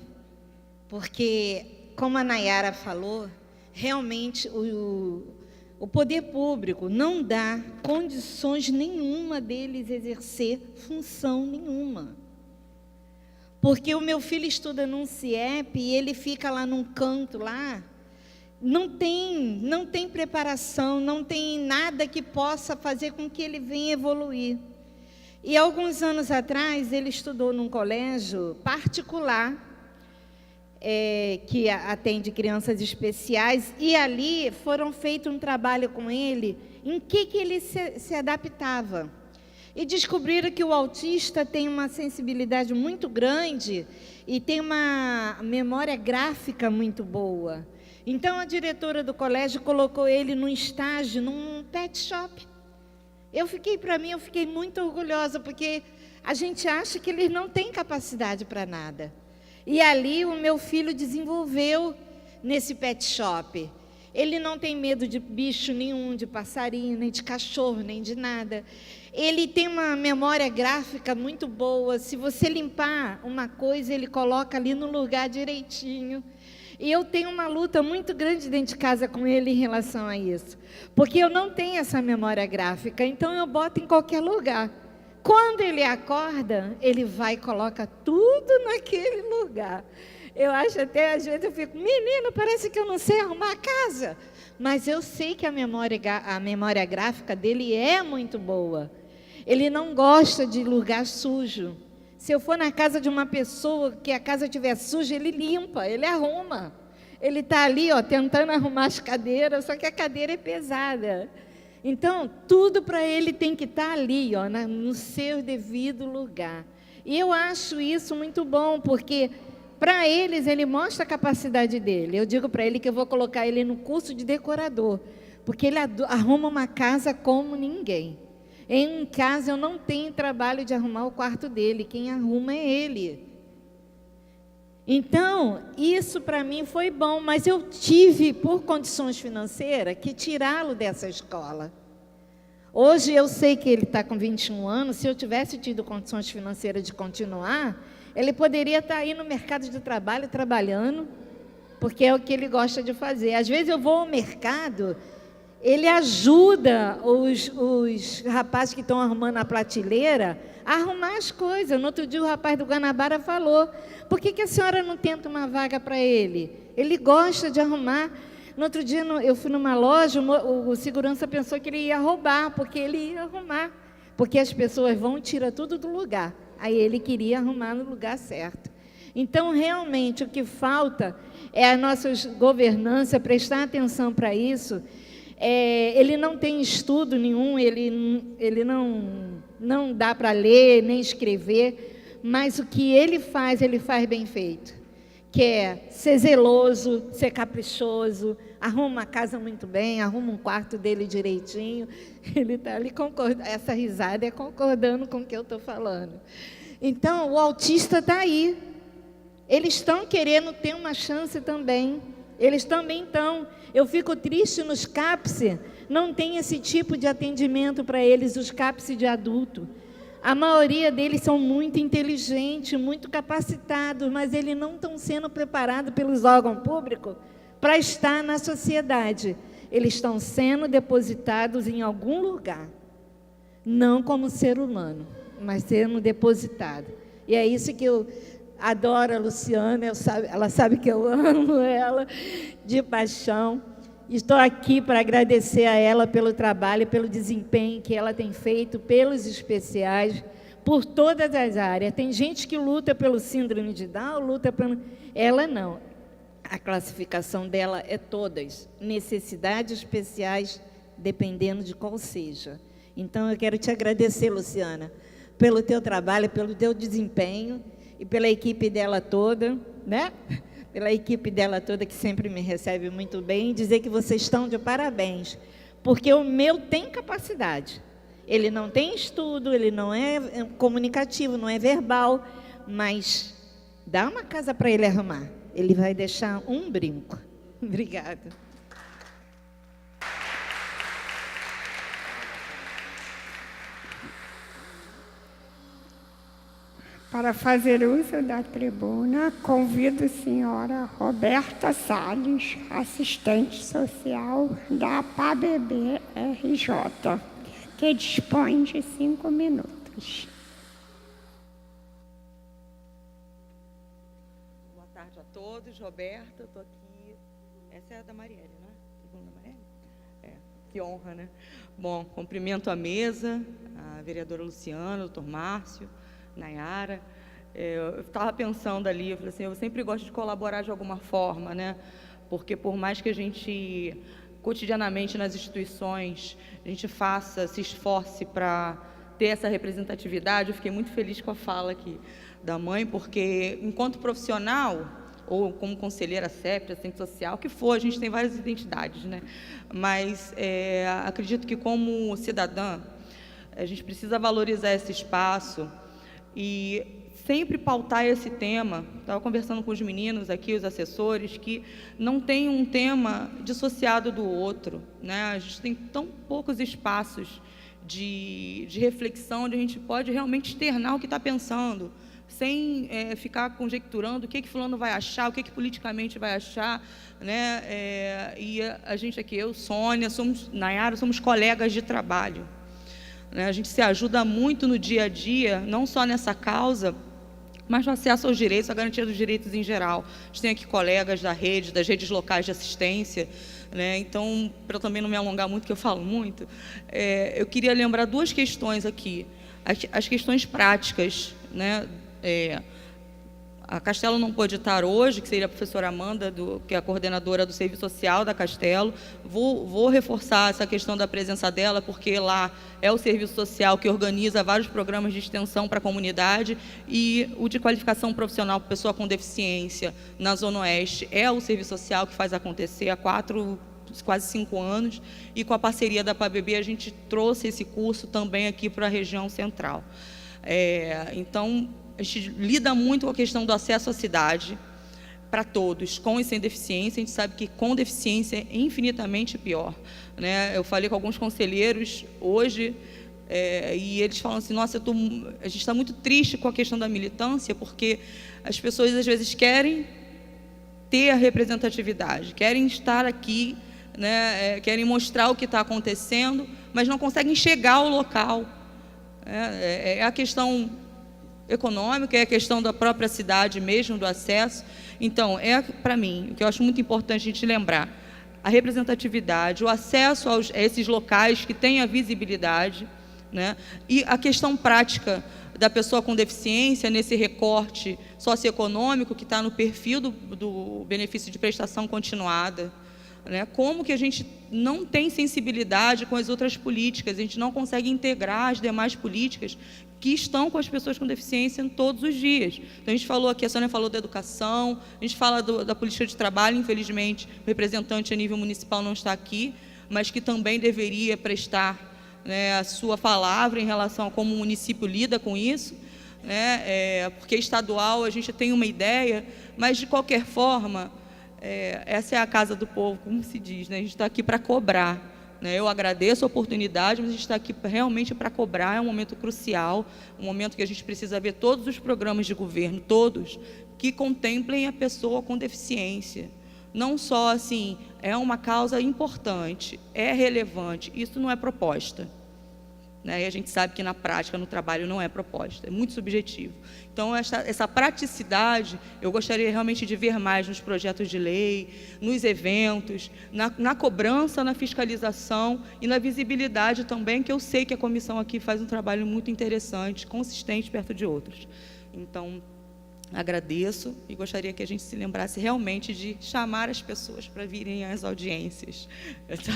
porque, como a Nayara falou, realmente o poder público não dá condições nenhuma deles exercer função nenhuma. Porque o meu filho estuda num CIEP e ele fica lá num canto lá, não tem preparação, não tem nada que possa fazer com que ele venha evoluir. E alguns anos atrás ele estudou num colégio particular, que atende crianças especiais, e ali foram feito um trabalho com ele, em que ele se adaptava. E descobriram que o autista tem uma sensibilidade muito grande e tem uma memória gráfica muito boa. Então, a diretora do colégio colocou ele num estágio, num pet shop. Eu fiquei muito orgulhosa, porque a gente acha que eles não têm capacidade para nada. E ali o meu filho desenvolveu nesse pet shop. Ele não tem medo de bicho nenhum, de passarinho, nem de cachorro, nem de nada. Ele tem uma memória gráfica muito boa. Se você limpar uma coisa, ele coloca ali no lugar direitinho. E eu tenho uma luta muito grande dentro de casa com ele em relação a isso. Porque eu não tenho essa memória gráfica, então eu boto em qualquer lugar. Quando ele acorda, ele vai e coloca tudo naquele lugar. Eu acho até, às vezes eu fico, menino, parece que eu não sei arrumar a casa. Mas eu sei que a memória gráfica dele é muito boa. Ele não gosta de lugar sujo. Se eu for na casa de uma pessoa que a casa estiver suja, ele limpa, ele arruma. Ele está ali, ó, tentando arrumar as cadeiras, só que a cadeira é pesada. Então, tudo para ele tem que estar ali, ó, no seu devido lugar. E eu acho isso muito bom, porque para eles ele mostra a capacidade dele. Eu digo para ele que eu vou colocar ele no curso de decorador, porque ele arruma uma casa como ninguém. Em casa eu não tenho trabalho de arrumar o quarto dele, quem arruma é ele. Então, isso para mim foi bom, mas eu tive, por condições financeiras, que tirá-lo dessa escola. Hoje eu sei que ele está com 21 anos, se eu tivesse tido condições financeiras de continuar, ele poderia estar aí no mercado de trabalho, trabalhando, porque é o que ele gosta de fazer. Às vezes eu vou ao mercado, ele ajuda os rapazes que estão arrumando a prateleira a arrumar as coisas. No outro dia o rapaz do Guanabara falou, por que a senhora não tenta uma vaga para ele? Ele gosta de arrumar. No outro dia eu fui numa loja, o segurança pensou que ele ia roubar, porque ele ia arrumar. Porque as pessoas vão e tiram tudo do lugar. Aí ele queria arrumar no lugar certo. Então, realmente, o que falta é a nossa governança prestar atenção para isso. Ele não tem estudo nenhum, ele não dá para ler, nem escrever, mas o que ele faz bem feito, que é ser zeloso, ser caprichoso, arruma a casa muito bem, arruma um quarto dele direitinho. Ele está ali concordando, essa risada é concordando com o que eu estou falando. Então, o autista está aí. Eles estão querendo ter uma chance também. Eles também estão. Eu fico triste nos CAPS, não tem esse tipo de atendimento para eles, os CAPS de adulto. A maioria deles são muito inteligentes, muito capacitados, mas eles não estão sendo preparados pelos órgãos públicos para estar na sociedade. Eles estão sendo depositados em algum lugar, não como ser humano, mas sendo depositados. E é isso que eu adoro a Luciana, ela sabe que eu amo ela de paixão. Estou aqui para agradecer a ela pelo trabalho, pelo desempenho que ela tem feito, pelos especiais, por todas as áreas. Tem gente que luta pelo síndrome de Down, luta pelo... Ela não. A classificação dela é todas, necessidades especiais, dependendo de qual seja. Então, eu quero te agradecer, Luciana, pelo teu trabalho, pelo teu desempenho e pela equipe dela toda, né? Pela equipe dela toda, que sempre me recebe muito bem, e dizer que vocês estão de parabéns, porque o meu tem capacidade. Ele não tem estudo, ele não é comunicativo, não é verbal, mas dá uma casa para ele arrumar. Ele vai deixar um brinco. Obrigada. Para fazer uso da tribuna, convido a senhora Roberta Salles, assistente social da PABB RJ, que dispõe de 5 minutos. Boa tarde a todos. Roberta, estou aqui. Essa é a da Marielle, né? Tribuna da Marielle? É, que honra, né? Bom, cumprimento a mesa, a vereadora Luciana, o doutor Márcio, Nayara. Eu estava pensando ali, eu falei assim, eu sempre gosto de colaborar de alguma forma, né? Porque por mais que a gente, cotidianamente nas instituições, a gente se esforce para ter essa representatividade, eu fiquei muito feliz com a fala aqui da mãe, porque enquanto profissional, ou como conselheira CEP, assistente social, o que for, a gente tem várias identidades, né? Mas acredito que como cidadã, a gente precisa valorizar esse espaço e sempre pautar esse tema. Estava conversando com os meninos aqui, os assessores, que não tem um tema dissociado do outro, né? A gente tem tão poucos espaços de reflexão, onde a gente pode realmente externar o que está pensando, sem ficar conjecturando o que fulano vai achar, o que politicamente vai achar, né? E a gente aqui, eu, Sônia, Nayara, somos colegas de trabalho. A gente se ajuda muito no dia a dia, não só nessa causa, mas no acesso aos direitos, a garantia dos direitos em geral. A gente tem aqui colegas das redes locais de assistência, né? Então, para eu também não me alongar muito, que eu falo muito, eu queria lembrar 2 questões aqui. As questões práticas, né? A Castelo não pôde estar hoje, que seria a professora Amanda, que é a coordenadora do Serviço Social da Castelo. Vou reforçar essa questão da presença dela, porque lá é o Serviço Social que organiza vários programas de extensão para a comunidade, e o de qualificação profissional para pessoa com deficiência na Zona Oeste é o Serviço Social que faz acontecer há quase 5 anos, e com a parceria da PABB a gente trouxe esse curso também aqui para a região central. Então, a gente lida muito com a questão do acesso à cidade para todos, com e sem deficiência. A gente sabe que com deficiência é infinitamente pior, né? Eu falei com alguns conselheiros hoje, e eles falam assim, nossa, a gente está muito triste com a questão da militância, porque as pessoas às vezes querem ter a representatividade, querem estar aqui, né? Querem mostrar o que está acontecendo, mas não conseguem chegar ao local. É a questão econômica, é a questão da própria cidade mesmo, do acesso. Então, para mim, o que eu acho muito importante a gente lembrar, a representatividade, o acesso a esses locais que têm a visibilidade, né? E a questão prática da pessoa com deficiência nesse recorte socioeconômico que está no perfil do benefício de prestação continuada, né? Como que a gente não tem sensibilidade com as outras políticas, a gente não consegue integrar as demais políticas que estão com as pessoas com deficiência todos os dias. Então, a gente falou aqui, a Sônia falou da educação, a gente fala da política de trabalho, infelizmente, o representante a nível municipal não está aqui, mas que também deveria prestar, né, a sua palavra em relação a como o município lida com isso, né? Porque estadual a gente tem uma ideia, mas, de qualquer forma, essa é a casa do povo, como se diz, né? A gente está aqui para cobrar. Eu agradeço a oportunidade, mas a gente está aqui realmente para cobrar. É um momento crucial, um momento que a gente precisa ver todos os programas de governo, todos, que contemplem a pessoa com deficiência. Não só assim, é uma causa importante, é relevante, isso não é proposta. E a gente sabe que na prática, no trabalho, não é proposta, é muito subjetivo. Então, essa praticidade, eu gostaria realmente de ver mais nos projetos de lei, nos eventos, na cobrança, na fiscalização e na visibilidade também, que eu sei que a comissão aqui faz um trabalho muito interessante, consistente perto de outros. Então, agradeço e gostaria que a gente se lembrasse realmente de chamar as pessoas para virem às audiências.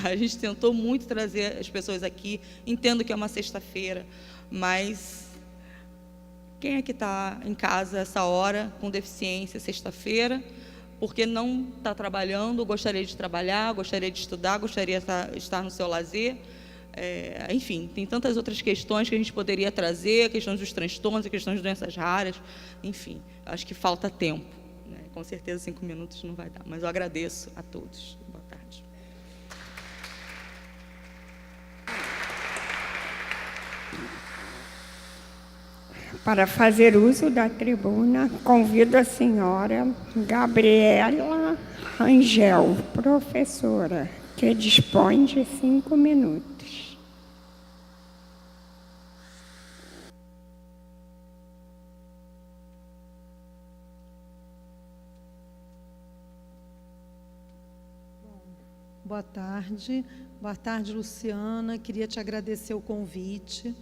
A gente tentou muito trazer as pessoas aqui, entendo que é uma sexta-feira, mas quem é que está em casa essa hora com deficiência, sexta-feira, porque não está trabalhando, gostaria de trabalhar, gostaria de estudar, gostaria de estar no seu lazer? Enfim, tem tantas outras questões que a gente poderia trazer, questões dos transtornos, questões de doenças raras, enfim, acho que falta tempo, né? Com certeza 5 minutos não vai dar, mas eu agradeço a todos. Boa tarde. Para fazer uso da tribuna, convido a senhora Gabriela Rangel, professora, que dispõe de 5 minutos. Boa tarde, Luciana. Queria te agradecer o convite,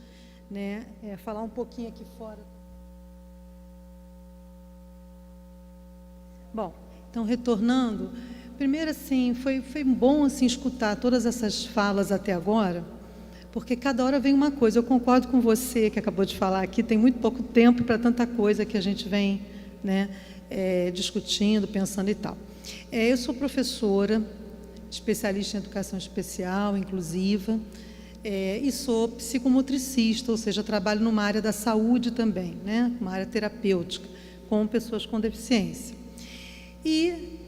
né? Falar um pouquinho aqui fora. Bom, então, retornando, primeiro, assim, foi bom assim, escutar todas essas falas até agora, porque cada hora vem uma coisa. Eu concordo com você, que acabou de falar aqui, tem muito pouco tempo para tanta coisa que a gente vem, né, discutindo, pensando e tal. Eu sou professora, especialista em educação especial, inclusiva, e sou psicomotricista, ou seja, trabalho numa área da saúde também, né, uma área terapêutica, com pessoas com deficiência. E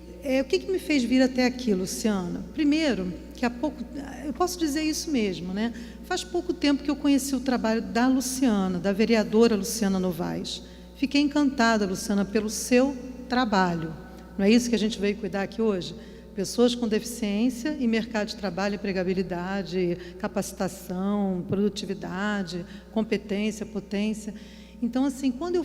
o que me fez vir até aqui, Luciana? Primeiro, que há pouco, eu posso dizer isso mesmo, né? Faz pouco tempo que eu conheci o trabalho da Luciana, da vereadora Luciana Novaes. Fiquei encantada, Luciana, pelo seu trabalho. Não é isso que a gente veio cuidar aqui hoje? Pessoas com deficiência e mercado de trabalho, empregabilidade, capacitação, produtividade, competência, potência. Então, assim, quando eu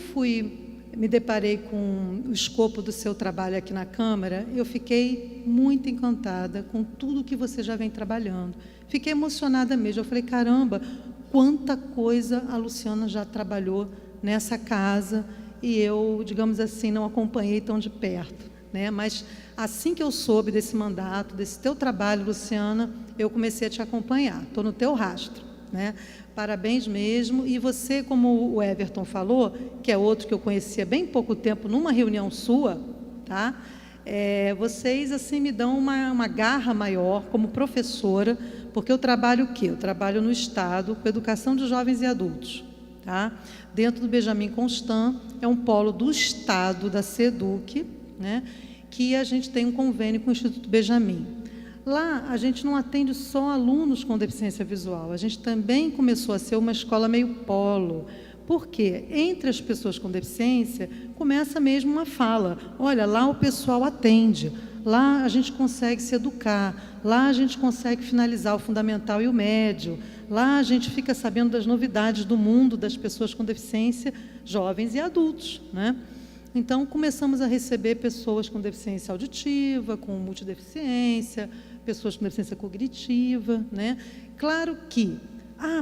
me deparei com o escopo do seu trabalho aqui na Câmara, eu fiquei muito encantada com tudo que você já vem trabalhando. Fiquei emocionada mesmo. Eu falei, caramba, quanta coisa a Luciana já trabalhou nessa casa e eu, digamos assim, não acompanhei tão de perto, né? Mas assim que eu soube desse mandato, desse teu trabalho, Luciana, eu comecei a te acompanhar. Estou no teu rastro, né? Parabéns mesmo. E você, como o Everton falou, que é outro que eu conhecia bem pouco tempo numa reunião sua, tá? Vocês assim me dão uma garra maior como professora, porque eu trabalho o quê? Eu trabalho no Estado com educação de jovens e adultos, tá? Dentro do Benjamin Constant, é um polo do Estado, da SEDUC, né? Que a gente tem um convênio com o Instituto Benjamin. Lá, a gente não atende só alunos com deficiência visual, a gente também começou a ser uma escola meio polo. Por quê? Entre as pessoas com deficiência, começa mesmo uma fala. Olha, lá o pessoal atende, lá a gente consegue se educar, lá a gente consegue finalizar o fundamental e o médio, lá a gente fica sabendo das novidades do mundo das pessoas com deficiência, jovens e adultos, né? Então, começamos a receber pessoas com deficiência auditiva, com multideficiência, pessoas com deficiência cognitiva, né? Claro que,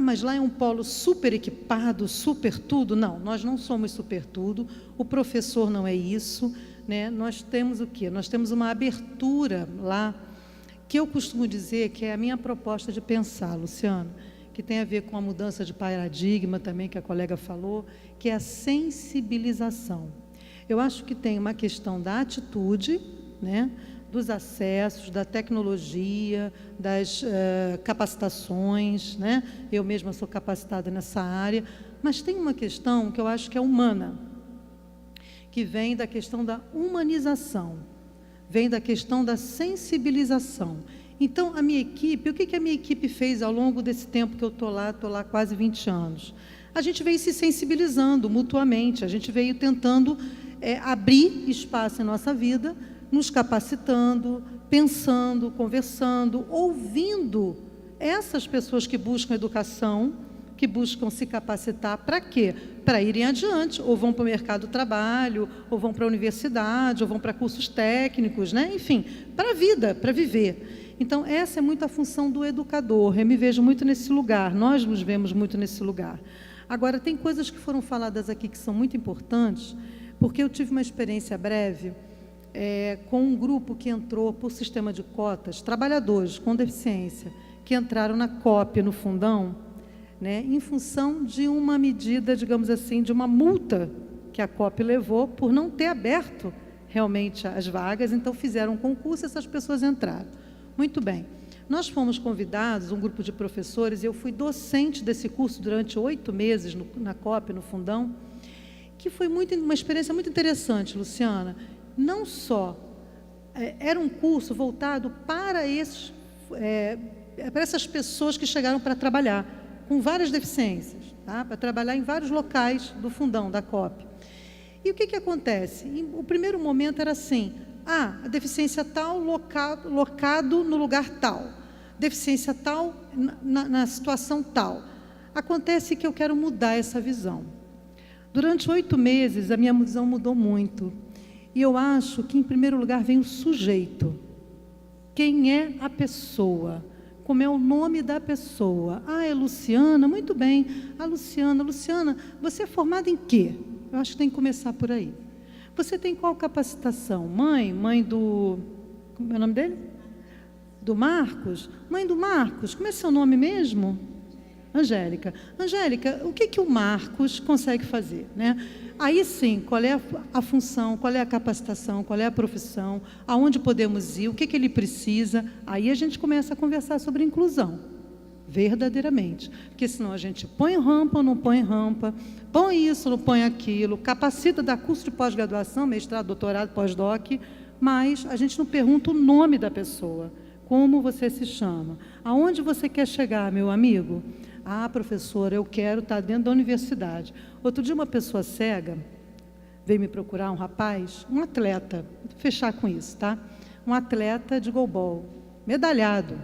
mas lá é um polo super equipado, super tudo. Não, nós não somos super tudo, o professor não é isso, né? Nós temos o quê? Nós temos uma abertura lá, que eu costumo dizer que é a minha proposta de pensar, Luciano, que tem a ver com a mudança de paradigma também, que a colega falou, que é a sensibilização. Eu acho que tem uma questão da atitude, né, dos acessos, da tecnologia, das capacitações, né? Eu mesma sou capacitada nessa área, mas tem uma questão que eu acho que é humana, que vem da questão da humanização, vem da questão da sensibilização. Então, a minha equipe, o que a minha equipe fez ao longo desse tempo que eu estou lá quase 20 anos? A gente veio se sensibilizando mutuamente, a gente veio tentando abrir espaço em nossa vida, nos capacitando, pensando, conversando, ouvindo essas pessoas que buscam educação, que buscam se capacitar. Para quê? Para irem adiante, ou vão para o mercado do trabalho, ou vão para a universidade, ou vão para cursos técnicos, né? Enfim, para a vida, para viver. Então, essa é muito a função do educador. Eu me vejo muito nesse lugar, nós nos vemos muito nesse lugar. Agora, tem coisas que foram faladas aqui que são muito importantes, porque eu tive uma experiência breve com um grupo que entrou por sistema de cotas, trabalhadores com deficiência, que entraram na COP, no Fundão, né, em função de uma medida, digamos assim, de uma multa que a COP levou por não ter aberto realmente as vagas, então fizeram um concurso e essas pessoas entraram. Muito bem. Nós fomos convidados, um grupo de professores, e eu fui docente desse curso durante 8 meses na COP, no Fundão, que foi uma experiência muito interessante, Luciana. Não só era um curso voltado para essas pessoas que chegaram para trabalhar, com várias deficiências, tá? Para trabalhar em vários locais do Fundão, da COP. E o que acontece? O primeiro momento era assim, a deficiência tal, locado no lugar tal, deficiência tal, na situação tal. Acontece que eu quero mudar essa visão. Durante 8 meses, a minha visão mudou muito. E eu acho que, em primeiro lugar, vem o sujeito. Quem é a pessoa? Como é o nome da pessoa? É Luciana? Muito bem. Luciana, você é formada em quê? Eu acho que tem que começar por aí. Você tem qual capacitação? Mãe do... Como é o nome dele? Do Marcos? Mãe do Marcos, como é seu nome mesmo? Angélica. Angélica, o que o Marcos consegue fazer, né? Aí sim, qual é a função, qual é a capacitação, qual é a profissão, aonde podemos ir, o que ele precisa. Aí a gente começa a conversar sobre inclusão, verdadeiramente. Porque senão a gente põe rampa ou não põe rampa, põe isso, não põe aquilo, capacita, dá curso de pós-graduação, mestrado, doutorado, pós-doc, mas a gente não pergunta o nome da pessoa, como você se chama, aonde você quer chegar, meu amigo? Professora, eu quero estar dentro da universidade. Outro dia, uma pessoa cega veio me procurar, um rapaz, um atleta, vou fechar com isso, tá? Um atleta de goalball, medalhado.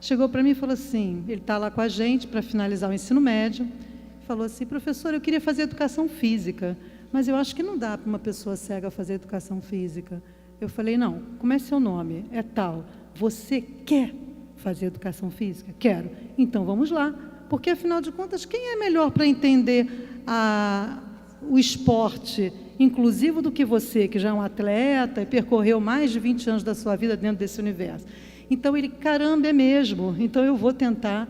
Chegou para mim e falou assim, ele está lá com a gente para finalizar o ensino médio, falou assim, professor, eu queria fazer educação física, mas eu acho que não dá para uma pessoa cega fazer educação física. Eu falei, não, como é seu nome? É tal. Você quer fazer educação física? Quero. Então, vamos lá. Porque, afinal de contas, quem é melhor para entender o esporte inclusivo do que você, que já é um atleta e percorreu mais de 20 anos da sua vida dentro desse universo. Então, ele, caramba, é mesmo, então eu vou tentar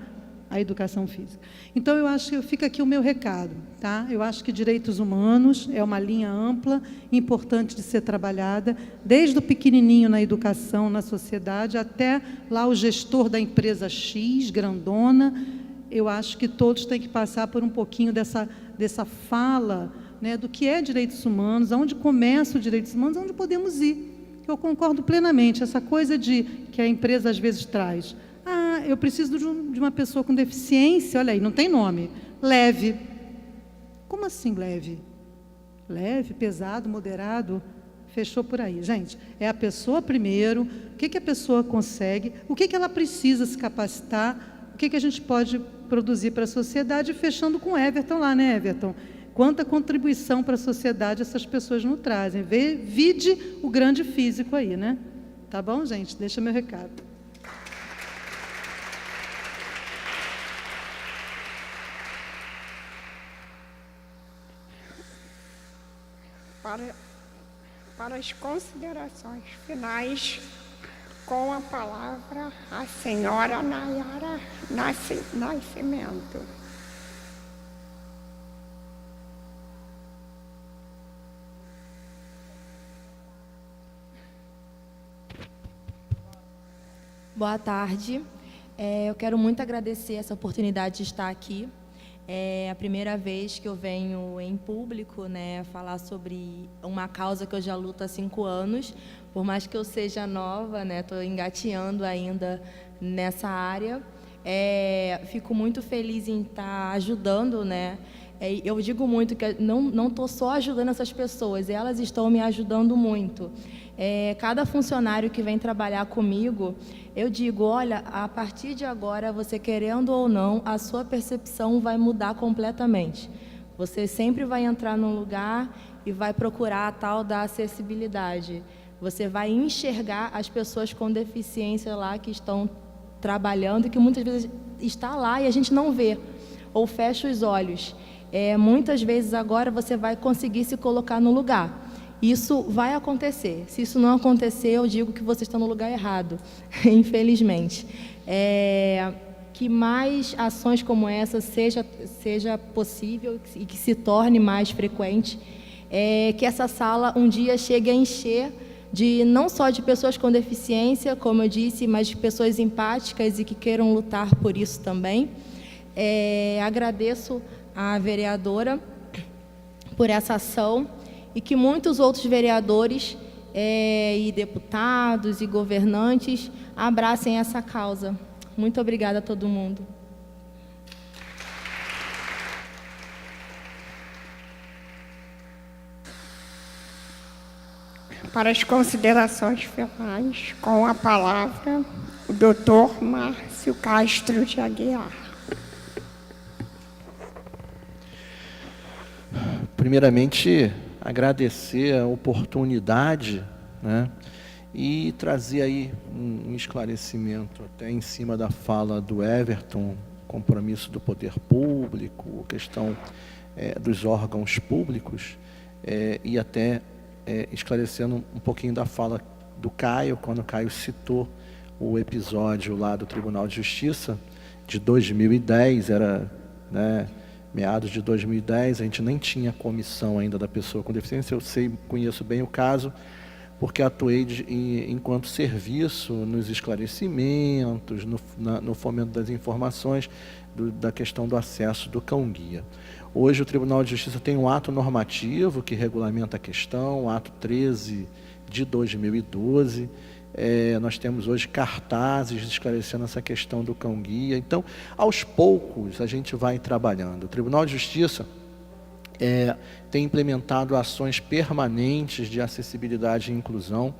a educação física. Então, eu acho que fica aqui o meu recado, tá? Eu acho que direitos humanos é uma linha ampla, importante de ser trabalhada, desde o pequenininho na educação, na sociedade, até lá o gestor da empresa X, grandona. Eu acho que todos têm que passar por um pouquinho dessa fala, né, do que é direitos humanos, aonde começa os direitos humanos, aonde podemos ir. Eu concordo plenamente, essa coisa que a empresa às vezes traz. Ah, eu preciso de uma pessoa com deficiência, olha aí, não tem nome, leve. Como assim leve? Leve, pesado, moderado, fechou por aí. Gente, é a pessoa primeiro, o que a pessoa consegue, o que ela precisa se capacitar, o que a gente pode produzir para a sociedade, fechando com o Everton lá, né, Everton? Quanta contribuição para a sociedade essas pessoas não trazem. Vide o grande físico aí, né? Tá bom, gente? Deixa meu recado. Para as considerações finais, com a palavra a senhora Nayara Nascimento. Boa tarde. Eu quero muito agradecer essa oportunidade de estar aqui. É a primeira vez que eu venho em público, né, falar sobre uma causa que eu já luto há 5 anos. Por mais que eu seja nova, né, estou engateando ainda nessa área. Fico muito feliz em estar ajudando, né. Eu digo muito que não estou só ajudando essas pessoas, elas estão me ajudando muito. Cada funcionário que vem trabalhar comigo, eu digo, olha, a partir de agora, você querendo ou não, a sua percepção vai mudar completamente. Você sempre vai entrar num lugar e vai procurar a tal da acessibilidade. Você vai enxergar as pessoas com deficiência lá que estão trabalhando e que muitas vezes está lá e a gente não vê, ou fecha os olhos. Muitas vezes agora você vai conseguir se colocar no lugar. Isso vai acontecer. Se isso não acontecer, eu digo que você está no lugar errado, infelizmente. Que mais ações como essa seja possível e que se torne mais frequente. Que essa sala um dia chegue a encher não só de pessoas com deficiência, como eu disse, mas de pessoas empáticas e que queiram lutar por isso também. Agradeço à vereadora por essa ação e que muitos outros vereadores e deputados e governantes abracem essa causa. Muito obrigada a todo mundo. Para as considerações finais, com a palavra, o doutor Márcio Castro de Aguiar. Primeiramente, agradecer a oportunidade, né, e trazer aí um esclarecimento até em cima da fala do Everton, compromisso do poder público, questão dos órgãos públicos, e até esclarecendo um pouquinho da fala do Caio, quando o Caio citou o episódio lá do Tribunal de Justiça de 2010, era, né, meados de 2010, a gente nem tinha comissão ainda da pessoa com deficiência. Eu conheço bem o caso, porque atuei enquanto serviço nos esclarecimentos, no fomento das informações, da questão do acesso do cão-guia. Hoje o Tribunal de Justiça tem um ato normativo que regulamenta a questão, o ato 13 de 2012, nós temos hoje cartazes esclarecendo essa questão do cão-guia. Então, aos poucos, a gente vai trabalhando. O Tribunal de Justiça tem implementado ações permanentes de acessibilidade e inclusão.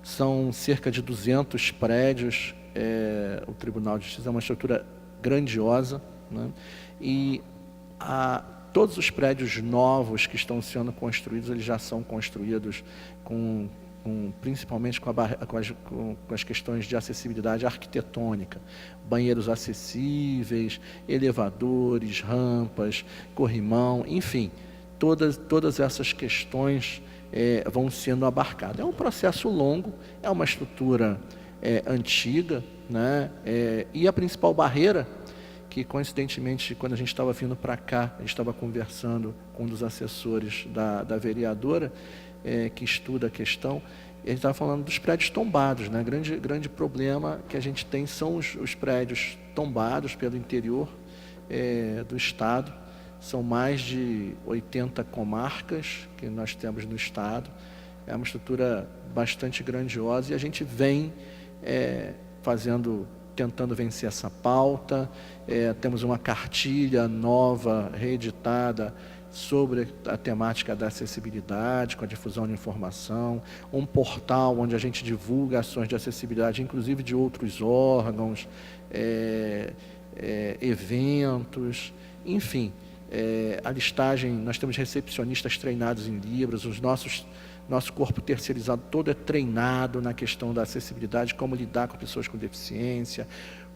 São cerca de 200 prédios. O Tribunal de Justiça é uma estrutura grandiosa, né? E todos os prédios novos que estão sendo construídos, eles já são construídos principalmente com as questões de acessibilidade arquitetônica, banheiros acessíveis, elevadores, rampas, corrimão, enfim, todas essas questões vão sendo abarcadas. É um processo longo, é uma estrutura antiga, né? E a principal barreira, que coincidentemente, quando a gente estava vindo para cá, a gente estava conversando com um dos assessores da vereadora, que estuda a questão, e a gente estava falando dos prédios tombados, né? Grande problema que a gente tem são os prédios tombados pelo interior do estado. São mais de 80 comarcas que nós temos no estado. É uma estrutura bastante grandiosa e a gente vem tentando vencer essa pauta. Temos uma cartilha nova, reeditada, sobre a temática da acessibilidade, com a difusão de informação, um portal onde a gente divulga ações de acessibilidade, inclusive de outros órgãos, eventos, enfim. A listagem, nós temos recepcionistas treinados em Libras, nosso corpo terceirizado todo é treinado na questão da acessibilidade, como lidar com pessoas com deficiência,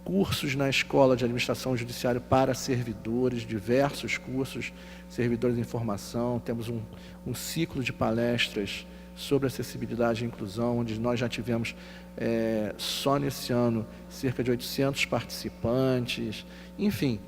cursos na Escola de Administração Judiciária para servidores, diversos cursos, servidores de informação, temos um ciclo de palestras sobre acessibilidade e inclusão, onde nós já tivemos, só nesse ano, cerca de 800 participantes, enfim.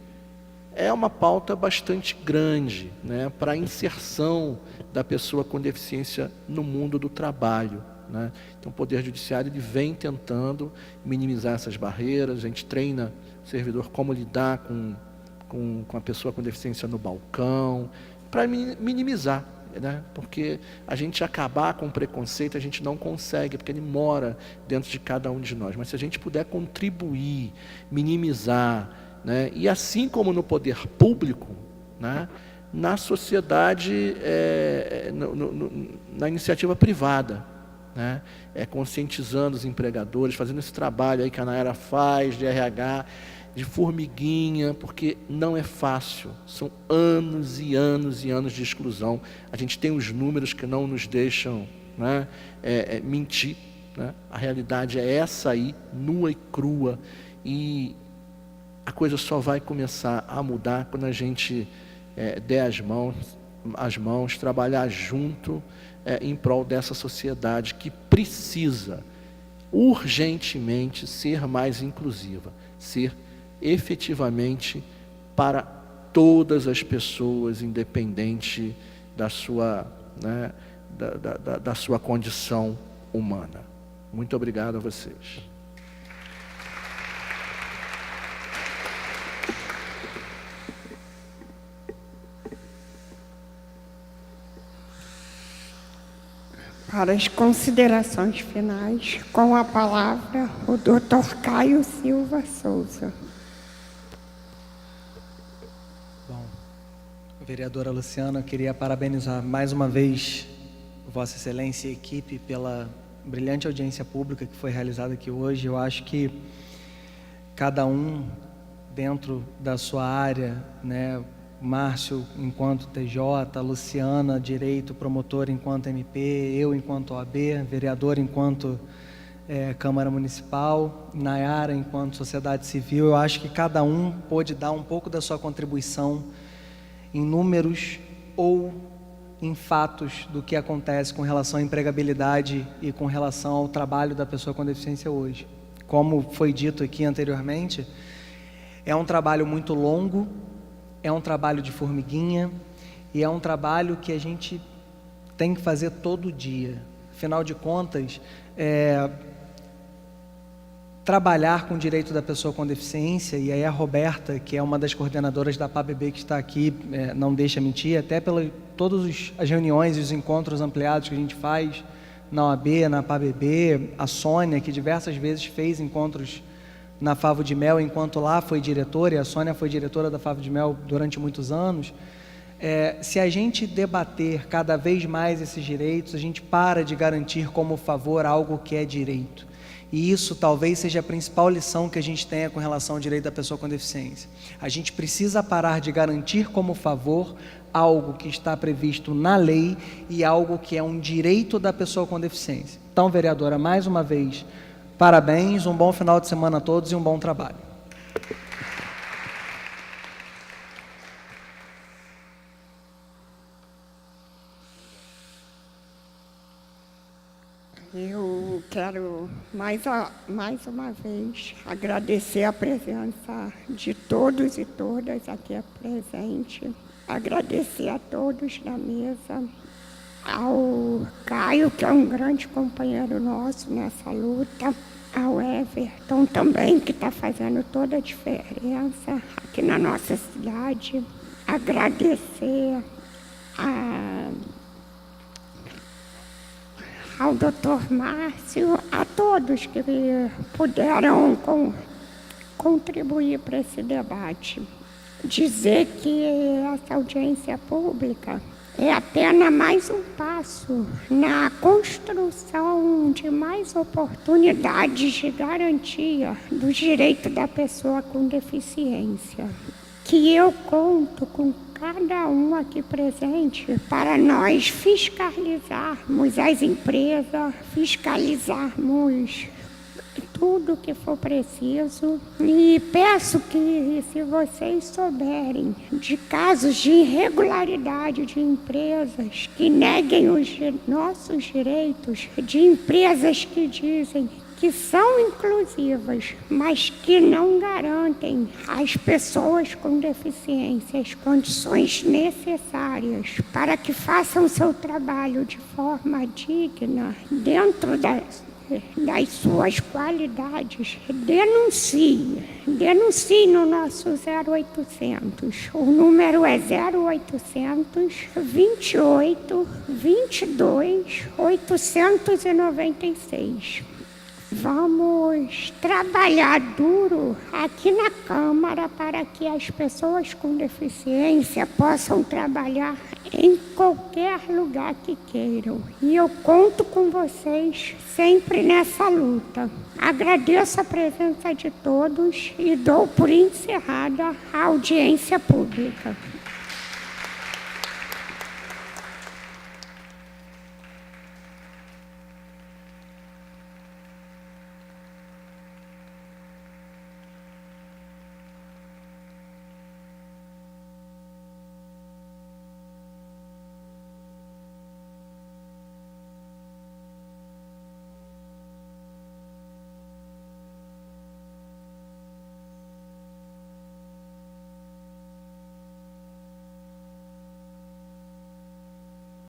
É uma pauta bastante grande, né, para a inserção da pessoa com deficiência no mundo do trabalho, né? Então, o Poder Judiciário ele vem tentando minimizar essas barreiras, a gente treina o servidor como lidar com a pessoa com deficiência no balcão, para minimizar, né? Porque a gente acabar com o preconceito, a gente não consegue, porque ele mora dentro de cada um de nós. Mas se a gente puder contribuir, minimizar, né? E assim como no poder público, né? Na sociedade, na iniciativa privada, né? Conscientizando os empregadores, fazendo esse trabalho aí que a Nayara faz, de RH, de formiguinha, porque não é fácil, são anos e anos e anos de exclusão. A gente tem os números que não nos deixam, né, mentir, né? A realidade é essa aí, nua e crua, e a coisa só vai começar a mudar quando a gente der as mãos, trabalhar junto em prol dessa sociedade que precisa urgentemente ser mais inclusiva, ser efetivamente para todas as pessoas, independente da sua, né, da sua condição humana. Muito obrigado a vocês. Para as considerações finais, com a palavra, o Dr. Caio Silva Souza. Bom, vereadora Luciana, eu queria parabenizar mais uma vez Vossa Excelência e a equipe pela brilhante audiência pública que foi realizada aqui hoje. Eu acho que cada um dentro da sua área, né, Márcio enquanto TJ, Luciana, Direito, promotor enquanto MP, eu enquanto OAB, vereador enquanto Câmara Municipal, Nayara enquanto sociedade civil, eu acho que cada um pôde dar um pouco da sua contribuição em números ou em fatos do que acontece com relação à empregabilidade e com relação ao trabalho da pessoa com deficiência hoje. Como foi dito aqui anteriormente, é um trabalho muito longo, é um trabalho de formiguinha e é um trabalho que a gente tem que fazer todo dia. Afinal de contas, trabalhar com o direito da pessoa com deficiência, e aí a Roberta, que é uma das coordenadoras da PABB que está aqui, não deixa mentir, até pelas todas as reuniões e os encontros ampliados que a gente faz na OAB, na PABB, a Sônia, que diversas vezes fez encontros na Favo de Mel, enquanto lá foi diretora, e a Sônia foi diretora da Favo de Mel durante muitos anos. Se a gente debater cada vez mais esses direitos, a gente para de garantir como favor algo que é direito. E isso talvez seja a principal lição que a gente tenha com relação ao direito da pessoa com deficiência. A gente precisa parar de garantir como favor algo que está previsto na lei e algo que é um direito da pessoa com deficiência. Então, vereadora, mais uma vez, parabéns, um bom final de semana a todos e um bom trabalho. Eu quero mais uma vez agradecer a presença de todos e todas aqui presentes, agradecer a todos da mesa, ao Caio, que é um grande companheiro nosso nessa luta, ao Everton também, que está fazendo toda a diferença aqui na nossa cidade, agradecer ao doutor Márcio, a todos que puderam contribuir para esse debate. Dizer que essa audiência pública é apenas mais um passo na construção de mais oportunidades de garantia do direito da pessoa com deficiência, que eu conto com cada um aqui presente para nós fiscalizarmos as empresas, fiscalizarmos tudo que for preciso. E peço que, se vocês souberem de casos de irregularidade de empresas que neguem os nossos direitos, de empresas que dizem que são inclusivas, mas que não garantem às pessoas com deficiência as condições necessárias para que façam seu trabalho de forma digna, dentro das suas qualidades, denuncie no nosso 0800. O número é 0800 28 22 896. Vamos trabalhar duro aqui na Câmara para que as pessoas com deficiência possam trabalhar em qualquer lugar que queiram. E eu conto com vocês sempre nessa luta. Agradeço a presença de todos e dou por encerrada a audiência pública.